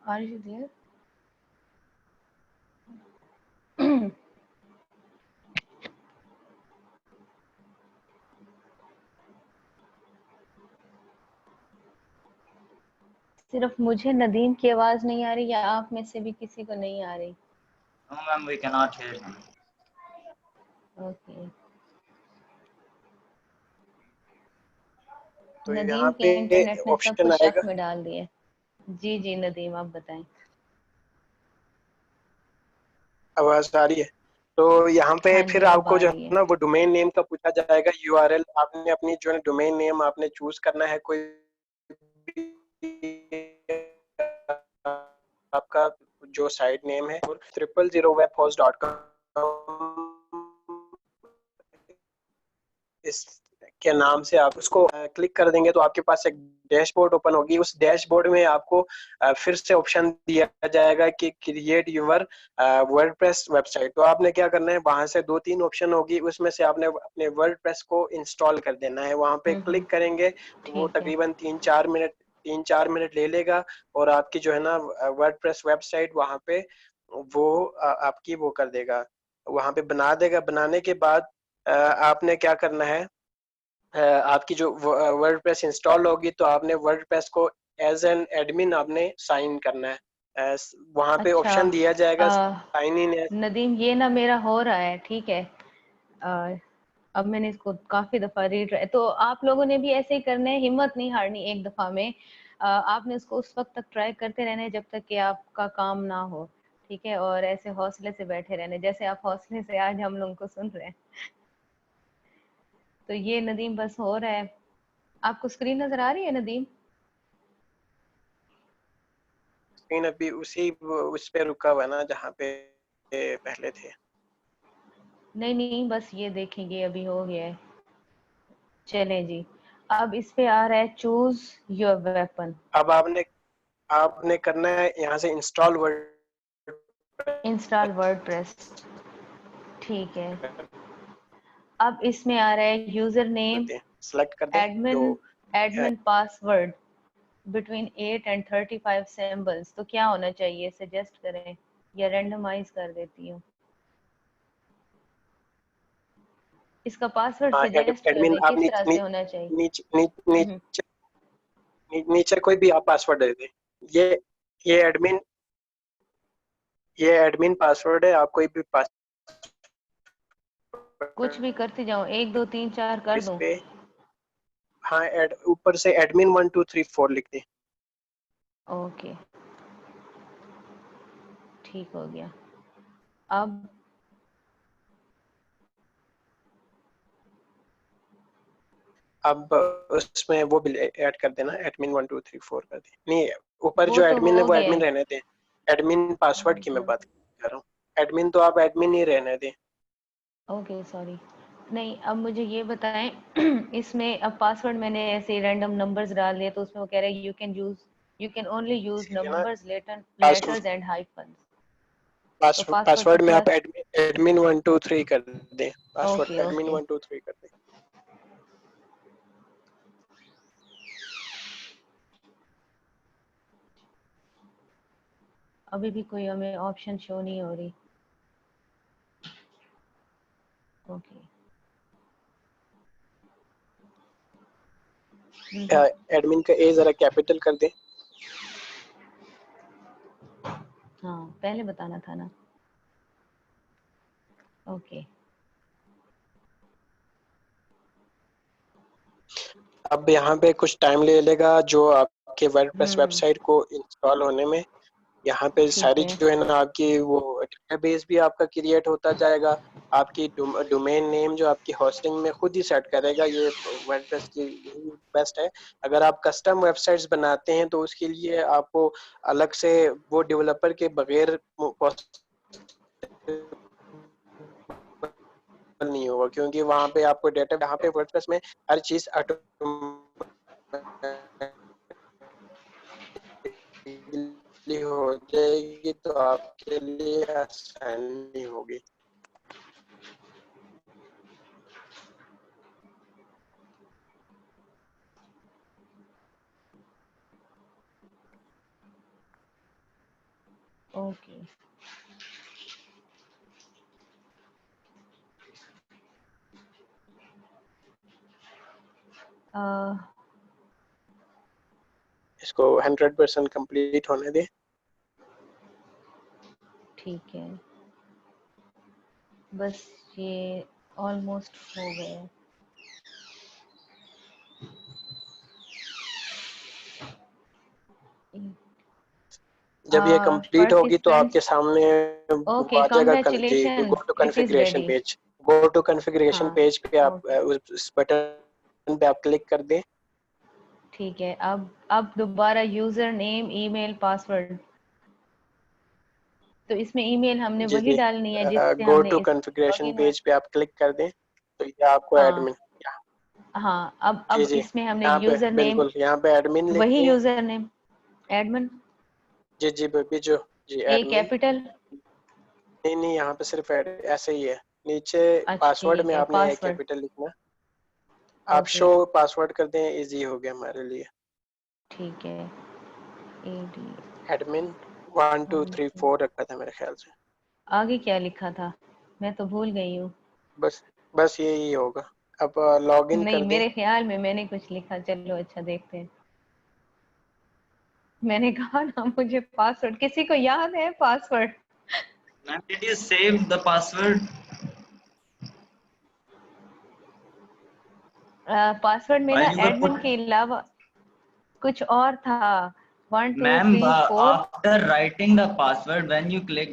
Are you there? सिर्फ मुझे नदीम की आवाज नहीं आ रही या आप में से भी किसी को नहीं आ रही? No, ma'am, we cannot hear him. Okay. तो यहाँ नदीम के पे इंटरनेट ने सबको ऑप्शन शक आएगा, में डाल दिए। जी जी नदीम, आप बताएं। आवाज आ रही है? तो यहाँ पे हाँ फिर जी, अब आपको आ जो रही है है। ना वो डोमेन नेम का पूछा जाएगा, यूआरएल आपने अपनी जो है डोमेन नेम आपने चूज करना है। कोई आपका जो साइट नेम है 000webhost.com, इस के नाम से आप उसको क्लिक कर देंगे तो आपके पास एक डैशबोर्ड ओपन होगी। उस डैशबोर्ड में आपको फिर से ऑप्शन दिया जाएगा कि क्रिएट यूर वर्डप्रेस वेबसाइट। तो आपने क्या करना है, वहां से 2-3 ऑप्शन होगी, उसमें से आपने अपने वर्डप्रेस को इंस्टॉल कर देना है। वहां पे क्लिक करेंगे तो वो ठीक है। तकरीबन 3-4 मिनट ले लेगा और आपकी जो है ना वर्डप्रेस वेबसाइट वहां पे वो आपकी वो कर देगा, वहां पे बना देगा। बनाने के बाद आपने क्या करना है, आपकी जो वर्डप्रेस इंस्टॉल होगी तो आपने वर्डप्रेस को एज एन एडमिन आपने साइन करना है। वहां पे अच्छा, ऑप्शन दिया जाएगा अ, साइन इन एज। नदीम ये ना मेरा हो रहा है, ठीक है। अ, अब मैंने इसको काफी दफा रीड, तो आप लोगों ने भी ऐसे ही करना है, हिम्मत नहीं हारनी एक दफा में। आपने इसको उस वक्त तक ट्राई करते रहना है जब तक कि आपका काम ना हो, ठीक है। और ऐसे हौसले से बैठे रहने, जैसे आप हौसले से आज हम लोगों को सुन रहे हैं। तो ये नदीम बस हो रहा है। आपको स्क्रीन नजर आ रही है नदीम? स्क्रीन अभी उसी उस पे रुका हुआ है ना जहाँ पे पहले थे। नहीं नहीं, बस ये देखेंगे, अभी हो गया है। चलें जी, अब इस पे आ रहा है चूज योर वेपन। अब आपने आपने करना है यहाँ से इंस्टॉल वर्ड, इंस्टॉल वर्डप्रेस, ठीक है। अब इसमें आ रहा है यूजर नेम, सेलेक्ट कर दें जो admin, admin password between 8 and 35 symbols. तो क्या होना चाहिए, सजेस्ट करें या रैंडमाइज कर देती हूँ? इसका पासवर्ड सजेस्ट कर एडमिन दें, आप किस तरह से नीचे होना चाहिए? नीचे हम्म, नीचे नीचे कोई भी आप पासवर्ड दे दें। ये ये एडमिन ये एडमिन पासवर्ड है, आप कोई भी कुछ भी करती जाऊँ, 1 2 3 4 कर इस दूं? पे हाँ ऊपर से एडमिन 1 2 3 4 लिख दें। ओके, ठीक हो गया। अब अब उसमें वो भी ऐड कर देना, एडमिन 1 2 3 4 कर दें। नहीं, ऊपर वो जो तो एडमिन है हो वो गया एडमिन है। रहने दें। एडमिन पासवर्ड की मैं बात कर रहा हूँ, एडमिन तो आप एडमिन ही रहने दें। Okay sorry. नहीं, अब मुझे ये बताएं इसमें अब पासवर्ड मैंने ऐसे रैंडम नंबर्स डाल दिए, तो उसमें वो कह रहे हैं यू कैन ओनली यूज इसीलिए ना नंबर्स, लेटर्स एंड हाइफंस। तो पासवर्ड पासवर्ड में कितना? आप एडमिन 1 2 3 कर दें। पासवर्ड ओके एडमिन ओके, 1 2 3 कर दें। अभी भी कोई हमें ऑप्शन शो नहीं हो रही। ओके, एडमिन का ए जरा कैपिटल कर दें। हाँ पहले बताना था ना। ओके, अब यहाँ पे कुछ टाइम ले लेगा जो आपके वर्डप्रेस हम्म, वेबसाइट को इंस्टॉल होने में। यहाँ पे सारी ठीक है। जो है ना आपकी वो डेटाबेस भी आपका क्रिएट होता जाएगा, आपकी डोमेन नेम जो आपकी होस्टिंग में खुद ही सेट करेगा। ये वर्डप्रेस की बेस्ट है। अगर आप कस्टम वेबसाइट्स बनाते हैं तो उसके लिए आपको अलग से वो डेवलपर के बगैर नहीं होगा, क्योंकि वहाँ पे आपको डेटा, यहाँ पे वर्डप्रेस में हर चीज ऑटोमेटिकली हो जाएगी, तो आपके लिए आसानी होगी। ओके। इसको 100% कंप्लीट होने दें। ठीक है, बस ये ऑलमोस्ट हो गया। जब ये कंप्लीट होगी तो आपके पार्टिसिपेंट्स, सामने ओके, वो आ जाएगा जी, go congratulations, to it is configuration ready. Page. Go to configuration हाँ, पेज पे आप ओके, उस बटन पे आप क्लिक कर दें। ठीक है। अब दोबारा यूजर नेम, ईमेल, पासवर्ड, तो इसमें ईमेल हमने जी वही जी, डालनी है जिससे गो हमने टू इस कॉन्फ़िगरेशन लॉगिन। पेज पे आप क्लिक कर दें तो ये आपको हाँ एडमिन, हाँ, जी अब जी, इसमें हमने यहाँ पे यूजर नेम, बिल्कुल यहाँ पे एडमिन लिख वही दें। यूजर नेम, एडमिन, जी जी बेबी, जो जी ए एडमिन, कैपिटल। नहीं नहीं, यहाँ पे सिर्फ ऐसे ही है। नीचे अच्छा पासवर्ड ठीक में है, आपने ए पासवर्ड, कैपिटल लिखना। आप ओके, शो पासवर्ड कर दें, इजी हो गया हमारे लिए। ठीक है। AD एडमिन 1 2 3 4 रखा था मेरे ख्याल से। आगे क्या लिखा था, मैं तो भूल गई हूँ। बस बस यही होगा। अब लॉग इन नहीं, कर दें। मेरे ख्याल में मैंने कुछ लिखा, चलो अच्छा देखते हैं। मैंने कहा ना मुझे पासवर्ड, किसी को याद है password? Ma'am, did you save the password? Password में ना While you were admin put, के अलावा कुछ और था, 1 2 ma'am, 3 4। after writing the password, when you click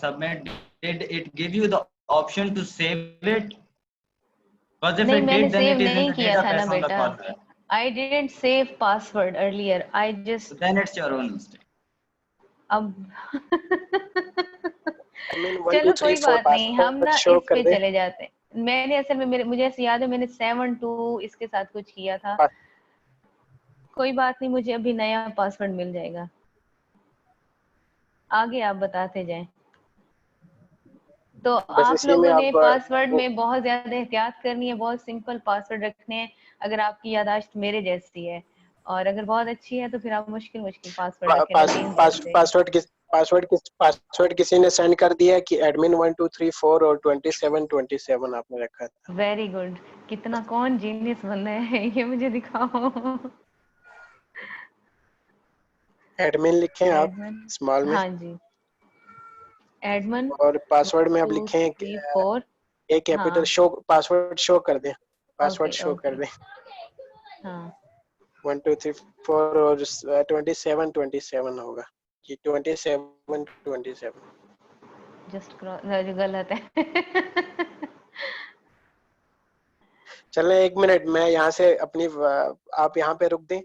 submit, did it give you the option to save it? Because if नहीं, it मैंने did, then save it is in नहीं the किया था ना database on the बेटा। callback. I didn't save password earlier, I So just then it's your own mistake. अब admin 1 2 चलो 3 कोई 4 बात नहीं, हम पासवर्ड ना शो इस कर पे दें। चले जाते हैं। मैंने असल में मुझे ऐसे याद है मैंने 7 2 इसके साथ कुछ किया था। कोई बात नहीं, मुझे अभी नया पासवर्ड मिल जाएगा। आगे आप बताते जाएं। तो बस आप इसी में लोगों ने आप पासवर्ड में बहुत ज्यादा एहतियात करनी है, बहुत सिंपल पासवर्ड रखने हैं। अगर आपकी याददाश्त मेरे जैसी है और अगर बहुत अच्छी है तो फिर आप मुश्किल मुश्किल पासवर्ड रखें, नदीम जैसे। पासवर्ड किसी ने सेंड कर दिया कि एडमिन 1 2 3 4 और 27 आपने रखा था। वेरी गुड, कितना कौन जीनियस बंदा है ये मुझे दिखाओ। एडमिन लिखें आप एडमिन, स्मॉल में, हाँ जी, एडमिन और पासवर्ड 1 में आप 2 लिखें 3 4। ए कैपिटल। हाँ, शो पासवर्ड शो कर दें, पासवर्ड ओके शो कर ओके, दें। हाँ 1 2 3 4 और 27 होगा कि 27। जस्ट क्रॉस गलत है। चलें 1 मिनट, मैं यहाँ से अपनी आप यहाँ पे रुक दें।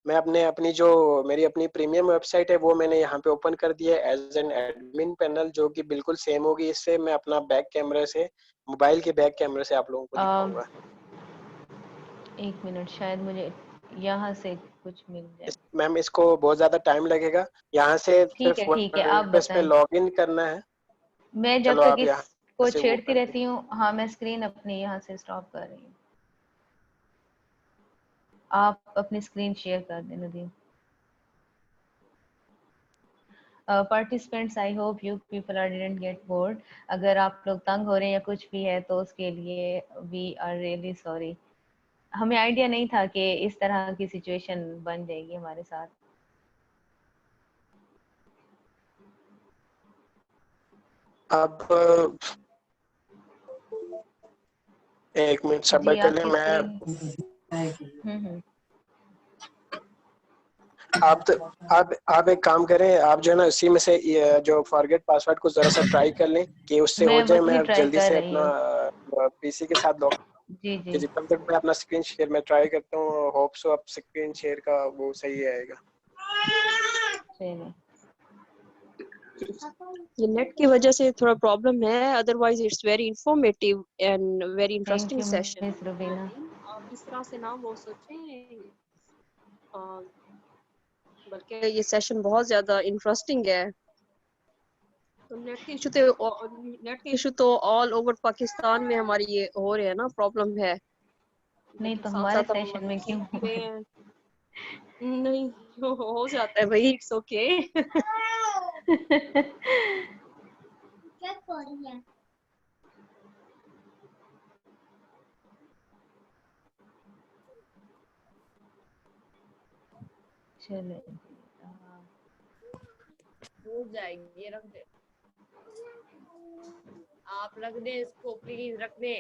मैं अपनी जो मेरी अपनी प्रीमियम वेबसाइट है वो मैंने यहाँ पे ओपन कर दिया है एज एन एडमिन पैनल, जो कि बिल्कुल सेम होगी। इससे मैं अपना बैक कैमरे से, मोबाइल के बैक कैमरे से आप लोगों को दिखाऊंगा। 1 मिनट, शायद मुझे यहाँ से कुछ मिल जाए। मैम इसको बहुत ज्यादा टाइम लगेगा, यहाँ से ठीक सिर्फ है ठीक है, आप वर्डप्रेस पे बताएं। लॉग इन करना है। मैं जब चलो तक आप यहाँ इसको से वो छेड़ती कर दें। रहती हूँ, हाँ मैं स्क्रीन अपनी यहाँ से स्टॉप कर रही हूँ। आप अपनी स्क्रीन शेयर कर दें Nadeem. Participants, I hope you people are didn't get bored. अगर आप लोग तंग हो रहे हैं या कुछ भी है तो उसके लिए वी आर रियली सॉरी। हमें आइडिया नहीं था कि इस तरह की सिचुएशन बन जाएगी हमारे साथ। अब 1 मिनट सब्र जी कर लें। आपकी मैं स्क्रीन, हम्म, आप एक काम करें, आप जो है ना उसी में से ये जो फॉरगेट पासवर्ड को जरा सा ट्राई कर लें कि उससे हो मैं जाए। वही मैं ट्राई जल्दी कर से रही अपना हूँ। पीसी के साथ लॉग जी जी। कीजिए, तब तक मैं अपना स्क्रीन शेयर में ट्राई करता हूँ। होप सो अब स्क्रीन शेयर का वो सही आएगा। चलिए। ये नेट की वजह से थोड़ा प्रॉब्लम है, otherwise it's very informative and very thank interesting you session. Miss Rubina. आप इस तरह से ना वो सोचें, अ, बल्कि ये सेशन बहुत ज्यादा इंटरेस्टिंग है। तो नेट के इशू तो ऑल ओवर पाकिस्तान में हमारी ये हो रहे हैं ना, प्रॉब्लम है। नहीं लेकिन तो साथ हमारे साथ हम सेशन में क्यों सीख भी रहे हैं। नहीं, हो जाता है भाई, इट्स ओके। चलिए। टूट जाएगी, ये रख दे, आप रख दे इसको, प्लीज रख दे।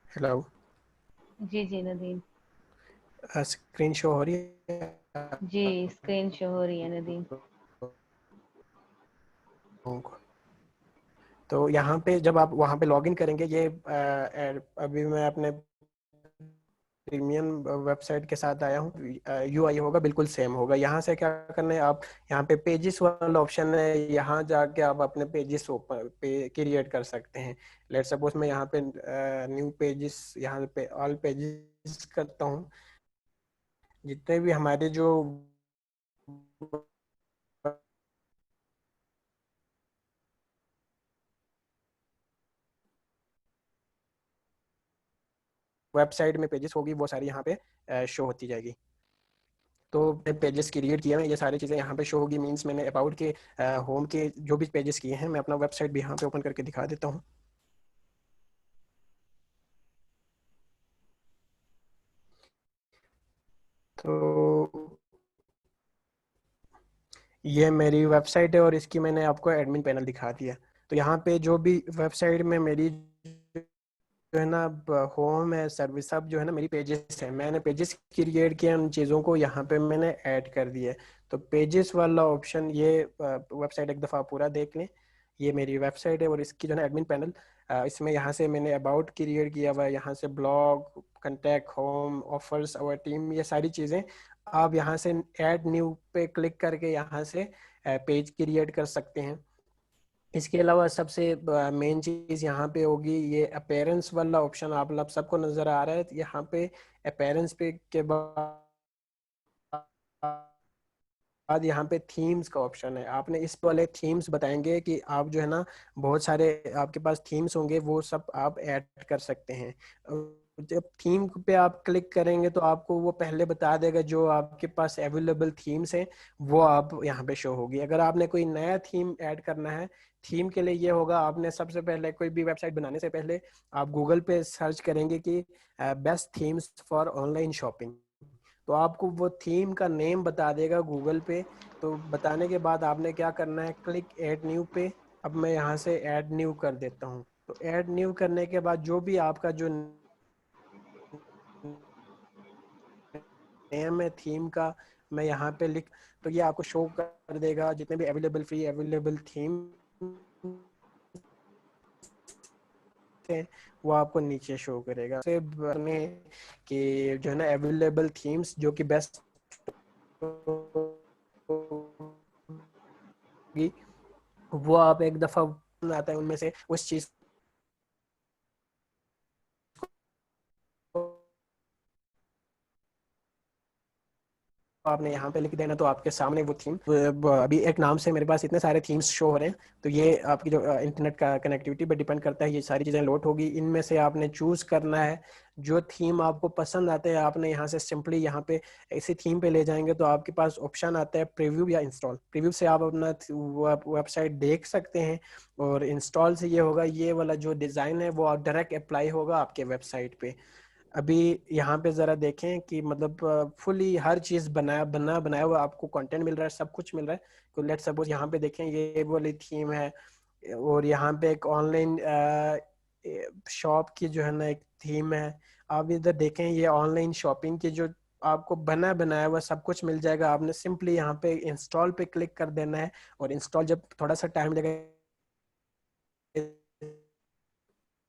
हेलो, जी जी नदीम। स्क्रीन शो हो रही है जी स्क्रीन शो हो रही है नदीम। आपको? तो यहाँ पे जब आप वहाँ पे लॉगिन करेंगे, ये अभी मैं अपने प्रीमियम वेबसाइट के साथ आया हूँ। यूआई होगा बिल्कुल सेम होगा। यहाँ से क्या करना है, आप यहाँ पे पेजेस वाला ऑप्शन है, यहाँ जाके आप अपने पेजेस क्रिएट कर सकते हैं। लेट सपोज मैं यहाँ पे न्यू पेजेस, यहाँ पे ऑल पेजेस करता हूँ। जितने भी हमारे जो वेबसाइट में पेजेस होगी वो सारी यहाँ पे शो होती जाएगी। तो पेजेस क्रिएट किए हैं, ये सारी चीज़ें यहाँ पे शो होगी। मींस मैंने अबाउट के होम के जो भी पेजेस किए हैं, मैं अपना वेबसाइट भी यहाँ पे ओपन करके दिखा देता हूँ। तो ये मेरी वेबसाइट है और इसकी मैंने आपको एडमिन पैनल दिखा दिया। तो यहाँ पे जो भी वेबसाइट में मेरी जो है ना होम है, सर्विस सब जो है ना मेरी पेजेस है, मैंने पेजेस क्रिएट किए, उन चीज़ों को यहाँ पे मैंने ऐड कर दिया है। तो पेजेस वाला ऑप्शन, ये वेबसाइट एक दफ़ा पूरा देख लें। ये मेरी वेबसाइट है और इसकी जो है ना एडमिन पैनल, इसमें यहाँ से मैंने अबाउट क्रिएट किया हुआ है, यहाँ से blog, contact, home, offers, our team, ये सारी चीज़ें आप यहाँ से ऐड न्यू पे क्लिक करके यहाँ से पेज क्रिएट कर सकते हैं। इसके अलावा सबसे मेन चीज यहाँ पे होगी ये अपीयरेंस वाला ऑप्शन, आप लोग सबको नजर आ रहा है। यहाँ पे अपीयरेंस पे के बाद यहाँ पे थीम्स का ऑप्शन है। आपने इस वाले थीम्स बताएंगे कि आप जो है ना बहुत सारे आपके पास थीम्स होंगे, वो सब आप ऐड कर सकते हैं। जब थीम पे आप क्लिक करेंगे तो आपको वो पहले बता देगा जो आपके पास अवेलेबल थीम्स हैं वो आप यहाँ पे शो होगी। अगर आपने कोई नया थीम ऐड करना है, थीम के लिए ये होगा, आपने सबसे पहले कोई भी वेबसाइट बनाने से पहले आप गूगल पे सर्च करेंगे कि best themes for online shopping, तो आपको वो थीम का नेम बता देगा गूगल पे। तो बताने के बाद आपने क्या करना है, क्लिक ऐड न्यू पे। अब मैं यहाँ से ऐड न्यू कर देता हूँ। तो ऐड न्यू करने के बाद जो भी आपका जो नेम है थीम का, मैं यहाँ पे लिख, तो ये आपको शो कर देगा जितने भी अवेलेबल फ्री अवेलेबल थीम हैं वो आपको नीचे शो करेगा। से बने कि जो है ना अवेलेबल थीम्स जो कि बेस्ट होगी वो आप एक दफा आता है उनमें से उस चीज आपने यहाँ पे लिख देना, तो आपके सामने वो थीम, अभी एक नाम से मेरे पास इतने सारे थीम्स शो हो रहे हैं। तो ये आपकी जो इंटरनेट का कनेक्टिविटी पे डिपेंड करता है, ये सारी चीज़ें लोड होगी। इनमें से आपने चूज करना है जो थीम आपको पसंद आते हैं। आपने यहाँ से सिंपली यहाँ पे इसी थीम पे ले जाएंगे तो आपके पास ऑप्शन आता है प्रीव्यू या इंस्टॉल। प्रीव्यू से आप अपना वेबसाइट देख सकते हैं, और इंस्टॉल से ये होगा ये वाला जो डिज़ाइन है वो डायरेक्ट अप्लाई होगा आपके वेबसाइट पे। अभी यहाँ पे जरा देखें कि मतलब फुली हर चीज बनाया हुआ आपको कंटेंट मिल रहा है, सब कुछ मिल रहा है। तो लेट सपोज यहाँ पे देखें ये वाली थीम है, और यहाँ पे एक ऑनलाइन शॉप की जो है ना एक थीम है। आप इधर देखें ये ऑनलाइन शॉपिंग की जो आपको बनाया हुआ सब कुछ मिल जाएगा। आपने सिंपली यहाँ पे इंस्टॉल पे क्लिक कर देना है, और इंस्टॉल जब थोड़ा सा टाइम लगेगा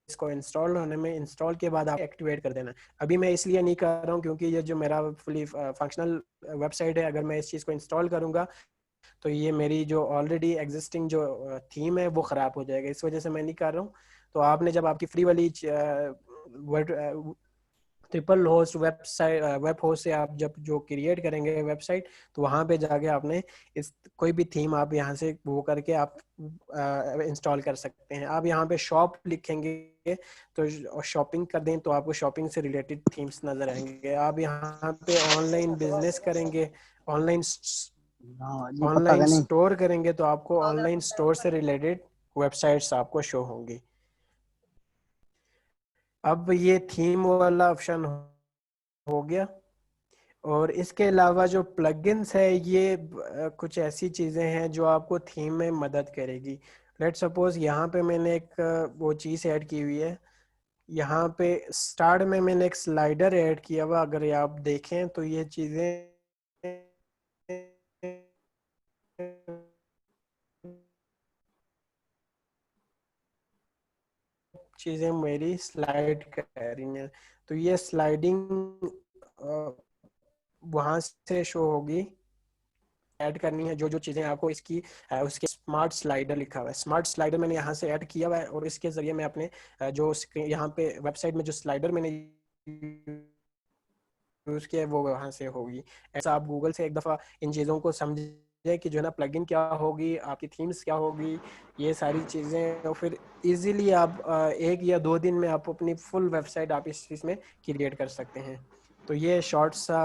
इसको इंस्टॉल होने में, इंस्टॉल के बाद आप एक्टिवेट कर देना। अभी मैं इसलिए नहीं कर रहा हूँ क्योंकि ये जो मेरा फुली फंक्शनल वेबसाइट है, अगर मैं इस चीज़ को इंस्टॉल करूँगा तो ये मेरी जो ऑलरेडी एग्जिस्टिंग जो थीम है वो ख़राब हो जाएगा, इस वजह से मैं नहीं कर रहा हूँ। तो आपने जब आपकी फ्री वाली triple host website web host से आप जब जो क्रिएट करेंगे वेबसाइट, तो वहाँ पे जाके आपने इस कोई भी थीम आप यहाँ से वो करके आप इंस्टॉल कर सकते हैं। आप यहाँ पे शॉप लिखेंगे तो शॉपिंग कर दें तो आपको शॉपिंग से रिलेटेड थीम्स नजर आएंगे। आप यहाँ पे ऑनलाइन बिजनेस करेंगे, ऑनलाइन ऑनलाइन स्टोर करेंगे तो आपको ऑनलाइन स्टोर से रिलेटेड वेबसाइट्स आपको शो होंगी। अब ये थीम वाला ऑप्शन हो गया, और इसके अलावा जो प्लगइन्स है ये कुछ ऐसी चीज़ें हैं जो आपको थीम में मदद करेगी। लेट सपोज यहाँ पे मैंने एक वो चीज़ ऐड की हुई है। यहाँ पे स्टार्ट में मैंने एक स्लाइडर ऐड किया हुआ, अगर ये आप देखें तो ये चीज़ें मेरी स्लाइड कर रही हैं। तो ये स्लाइडिंग वहां से शो होगी, ऐड करनी है जो जो चीजें आपको इसकी उसके स्मार्ट स्लाइडर लिखा हुआ है, स्मार्ट स्लाइडर मैंने यहाँ से ऐड किया हुआ है, और इसके जरिए मैं अपने जो यहाँ पे वेबसाइट में जो स्लाइडर मैंने यूज किया है वो वहाँ से होगी। ऐसा आप गूगल से एक दफा इन चीजों को समझे कि जो है ना प्लगइन क्या होगी, आपकी थीम्स क्या होगी, ये सारी चीजें, तो फिर इजीली आप एक या 2 दिन में आप अपनी फुल वेबसाइट आप इस चीज में क्रिएट कर सकते हैं। तो ये शॉर्ट सा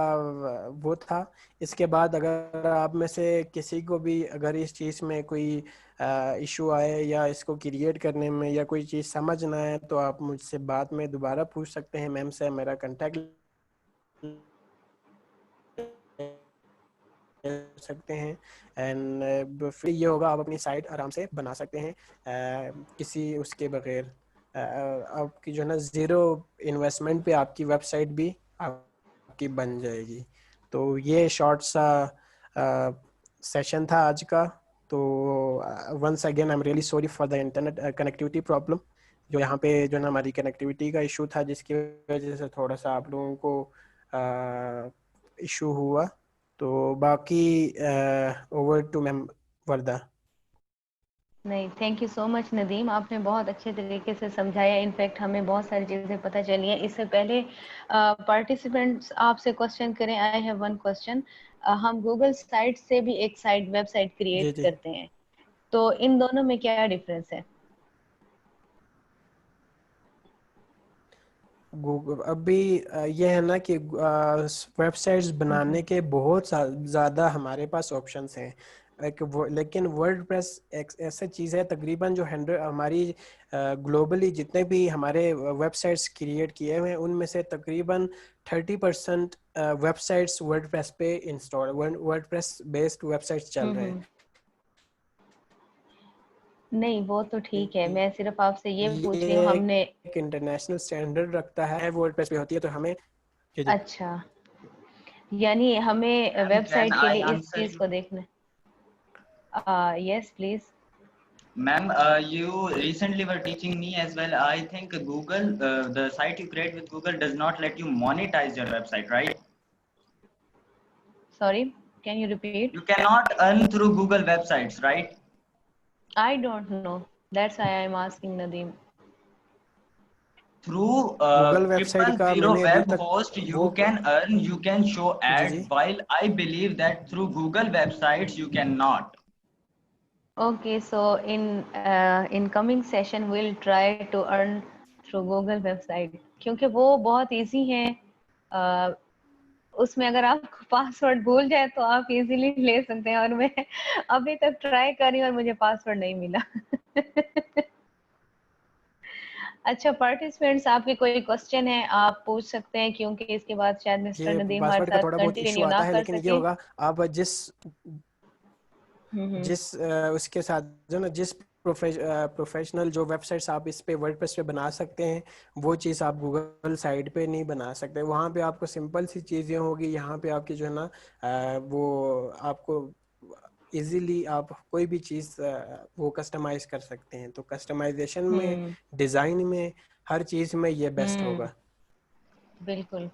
वो था। इसके बाद अगर आप में से किसी को भी अगर इस चीज़ में कोई इशू आए या इसको क्रिएट करने में या कोई चीज़ समझ ना आए तो आप मुझसे बाद में दोबारा पूछ सकते हैं। मैम से मेरा कांटेक्ट सकते हैं, एंड फिर ये होगा आप अपनी साइट आराम से बना सकते हैं किसी उसके बगैर। आपकी जो है ना ज़ीरो इन्वेस्टमेंट पे आपकी वेबसाइट भी आपकी बन जाएगी। तो ये शॉर्ट सा सेशन था आज का। तो once again I am really sorry for the internet connectivity problem, जो यहाँ पे जो है ना हमारी कनेक्टिविटी का इशू था जिसकी वजह से थोड़ा सा आप लोगों को इशू हुआ। तो बाकी ओवर टू मैम वर्दा। नहीं, thank you so much Nadeem, आपने बहुत अच्छे तरीके से समझाया। इनफैक्ट हमें बहुत सारी चीज़ें पता चली हैं। इससे पहले पार्टिसिपेंट्स आपसे क्वेश्चन करें, आई हैव वन क्वेश्चन। हम गूगल साइट से भी एक साइट वेबसाइट जी क्रिएट जी। करते हैं, तो इन दोनों में क्या डिफरेंस है? गूगल अभी ये है ना कि वेबसाइट्स बनाने के बहुत ज़्यादा हमारे पास ऑप्शंस हैं। लेकिन वर्डप्रेस एक ऐसा चीज़ है तकरीबन जो हमारी ग्लोबली जितने भी हमारे वेबसाइट्स क्रिएट किए हुए हैं उनमें से तकरीबन 30% वेबसाइट्स वर्डप्रेस पे इंस्टॉल वर्डप्रेस बेस्ड वेबसाइट्स चल रहे हैं। नहीं, वो तो ठीक है, मैं सिर्फ आपसे ये पूछ रही हूँ। ये हमने एक इंटरनेशनल स्टैंडर्ड रखता है, वर्डप्रेस पे होती है, तो हमें जी जी अच्छा, यानी हमें Ma'am, can वेबसाइट के I लिए इस answer चीज़ you? को देखना। Yes please. Ma'am, you recently were teaching me as well. I think Google, the site you create with Google does not let you monetize your website, right? Sorry, can you repeat? You cannot earn through Google websites, right? I don't know. That's why I'm asking Nadeem. Through Google website का 000 मैंने अभी web तक host, वो you can earn, you can show ji ads, ji while I believe that through Google websites, you cannot. Okay, so in coming session we'll try to earn through Google website, क्योंकि वो बहुत easy है। उसमें अगर आप password भूल जाए तो आप इजीली ले सकते हैं, और मैं अभी तक ट्राई कर रही हूँ और मुझे पासवर्ड नहीं मिला। अच्छा, पार्टिसिपेंट्स आपके कोई क्वेश्चन है आप पूछ सकते हैं, क्योंकि इसके बाद शायद मिस्टर ये नदीम हमारे पासवर्ड का साथ थोड़ा बहुत इशू कंटिन्यू ना आता है, कर लेकिन ये सके। होगा आप हम्म। जिस उसके साथ जो ना जिस प्रोफेशनल जो वेबसाइट्स आप इस पे वर्डप्रेस पे बना सकते हैं वो चीज़ आप गूगल साइट पे नहीं बना सकते। वहाँ पे आपको सिंपल सी चीज़ें होगी, यहाँ पे आपकी जो है ना वो आपको इजीली आप कोई भी चीज़ वो कस्टमाइज कर सकते हैं। तो कस्टमाइजेशन में, हम्म। डिज़ाइन में, हर चीज़ में ये बेस्ट होगा। बिल्कुल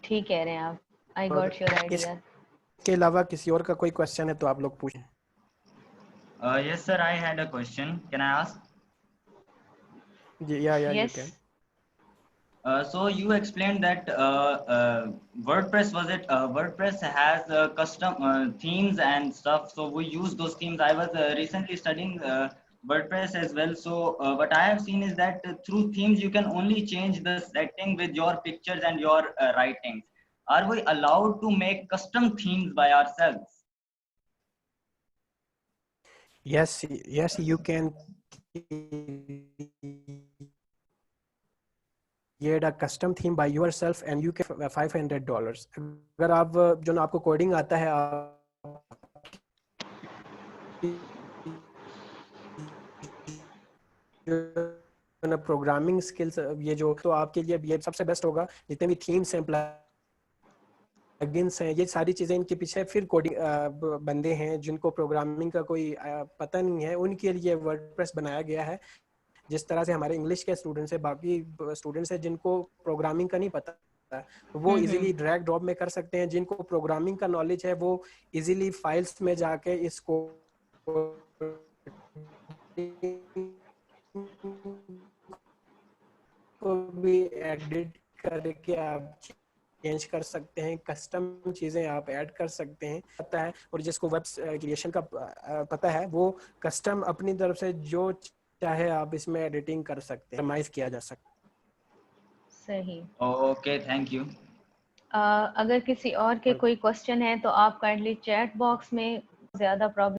ठीक कह रहे हैं आप। आई और गॉट योर आइडिया। इसके अलावा किसी और का कोई क्वेश्चन है तो आप लोग पूछें। Yes, sir, I had a question. Can I ask? या you yes. Can. So you explained that WordPress was it? WordPress has custom themes and stuff. So we use those themes. I was recently studying WordPress as well. So what I have seen is that through themes you can only change the setting with your pictures and your writings. Are we allowed to make custom themes by ourselves? Yes, you can create a custom theme by yourself and you can $500। अगर आप जो ना आपको coding आता है, आप जो programming skills ये जो तो आपके लिए ये सबसे बेस्ट होगा। जितने भी थीम्स हैं, प्लगइन्स हैं, ये सारी चीज़ें इनके पीछे फिर कोडिंग बंदे हैं जिनको प्रोग्रामिंग का कोई पता नहीं है, उनके लिए वर्डप्रेस बनाया गया है। जिस तरह से हमारे इंग्लिश के स्टूडेंट्स है, बाकी स्टूडेंट्स है जिनको प्रोग्रामिंग का नहीं पता, तो वो इजीली ड्रैग ड्रॉप में कर सकते हैं। जिनको प्रोग्रामिंग का नॉलेज है वो इजीली फाइल्स में जाके इसको को भी एडिट करके आप चेंज कर सकते हैं, कस्टम चीज़ें आप ऐड कर सकते हैं पता है। और जिसको वेब क्रिएशन का पता है वो कस्टम अपनी तरफ से जो चाहे आप इसमें एडिटिंग कर सकते हैं, कस्टमाइज किया जा सकता है। सही। Okay, thank you. अगर किसी और के कोई क्वेश्चन है तो आप काइंडली चैट बॉक्स में, ज़्यादा प्रॉब्लम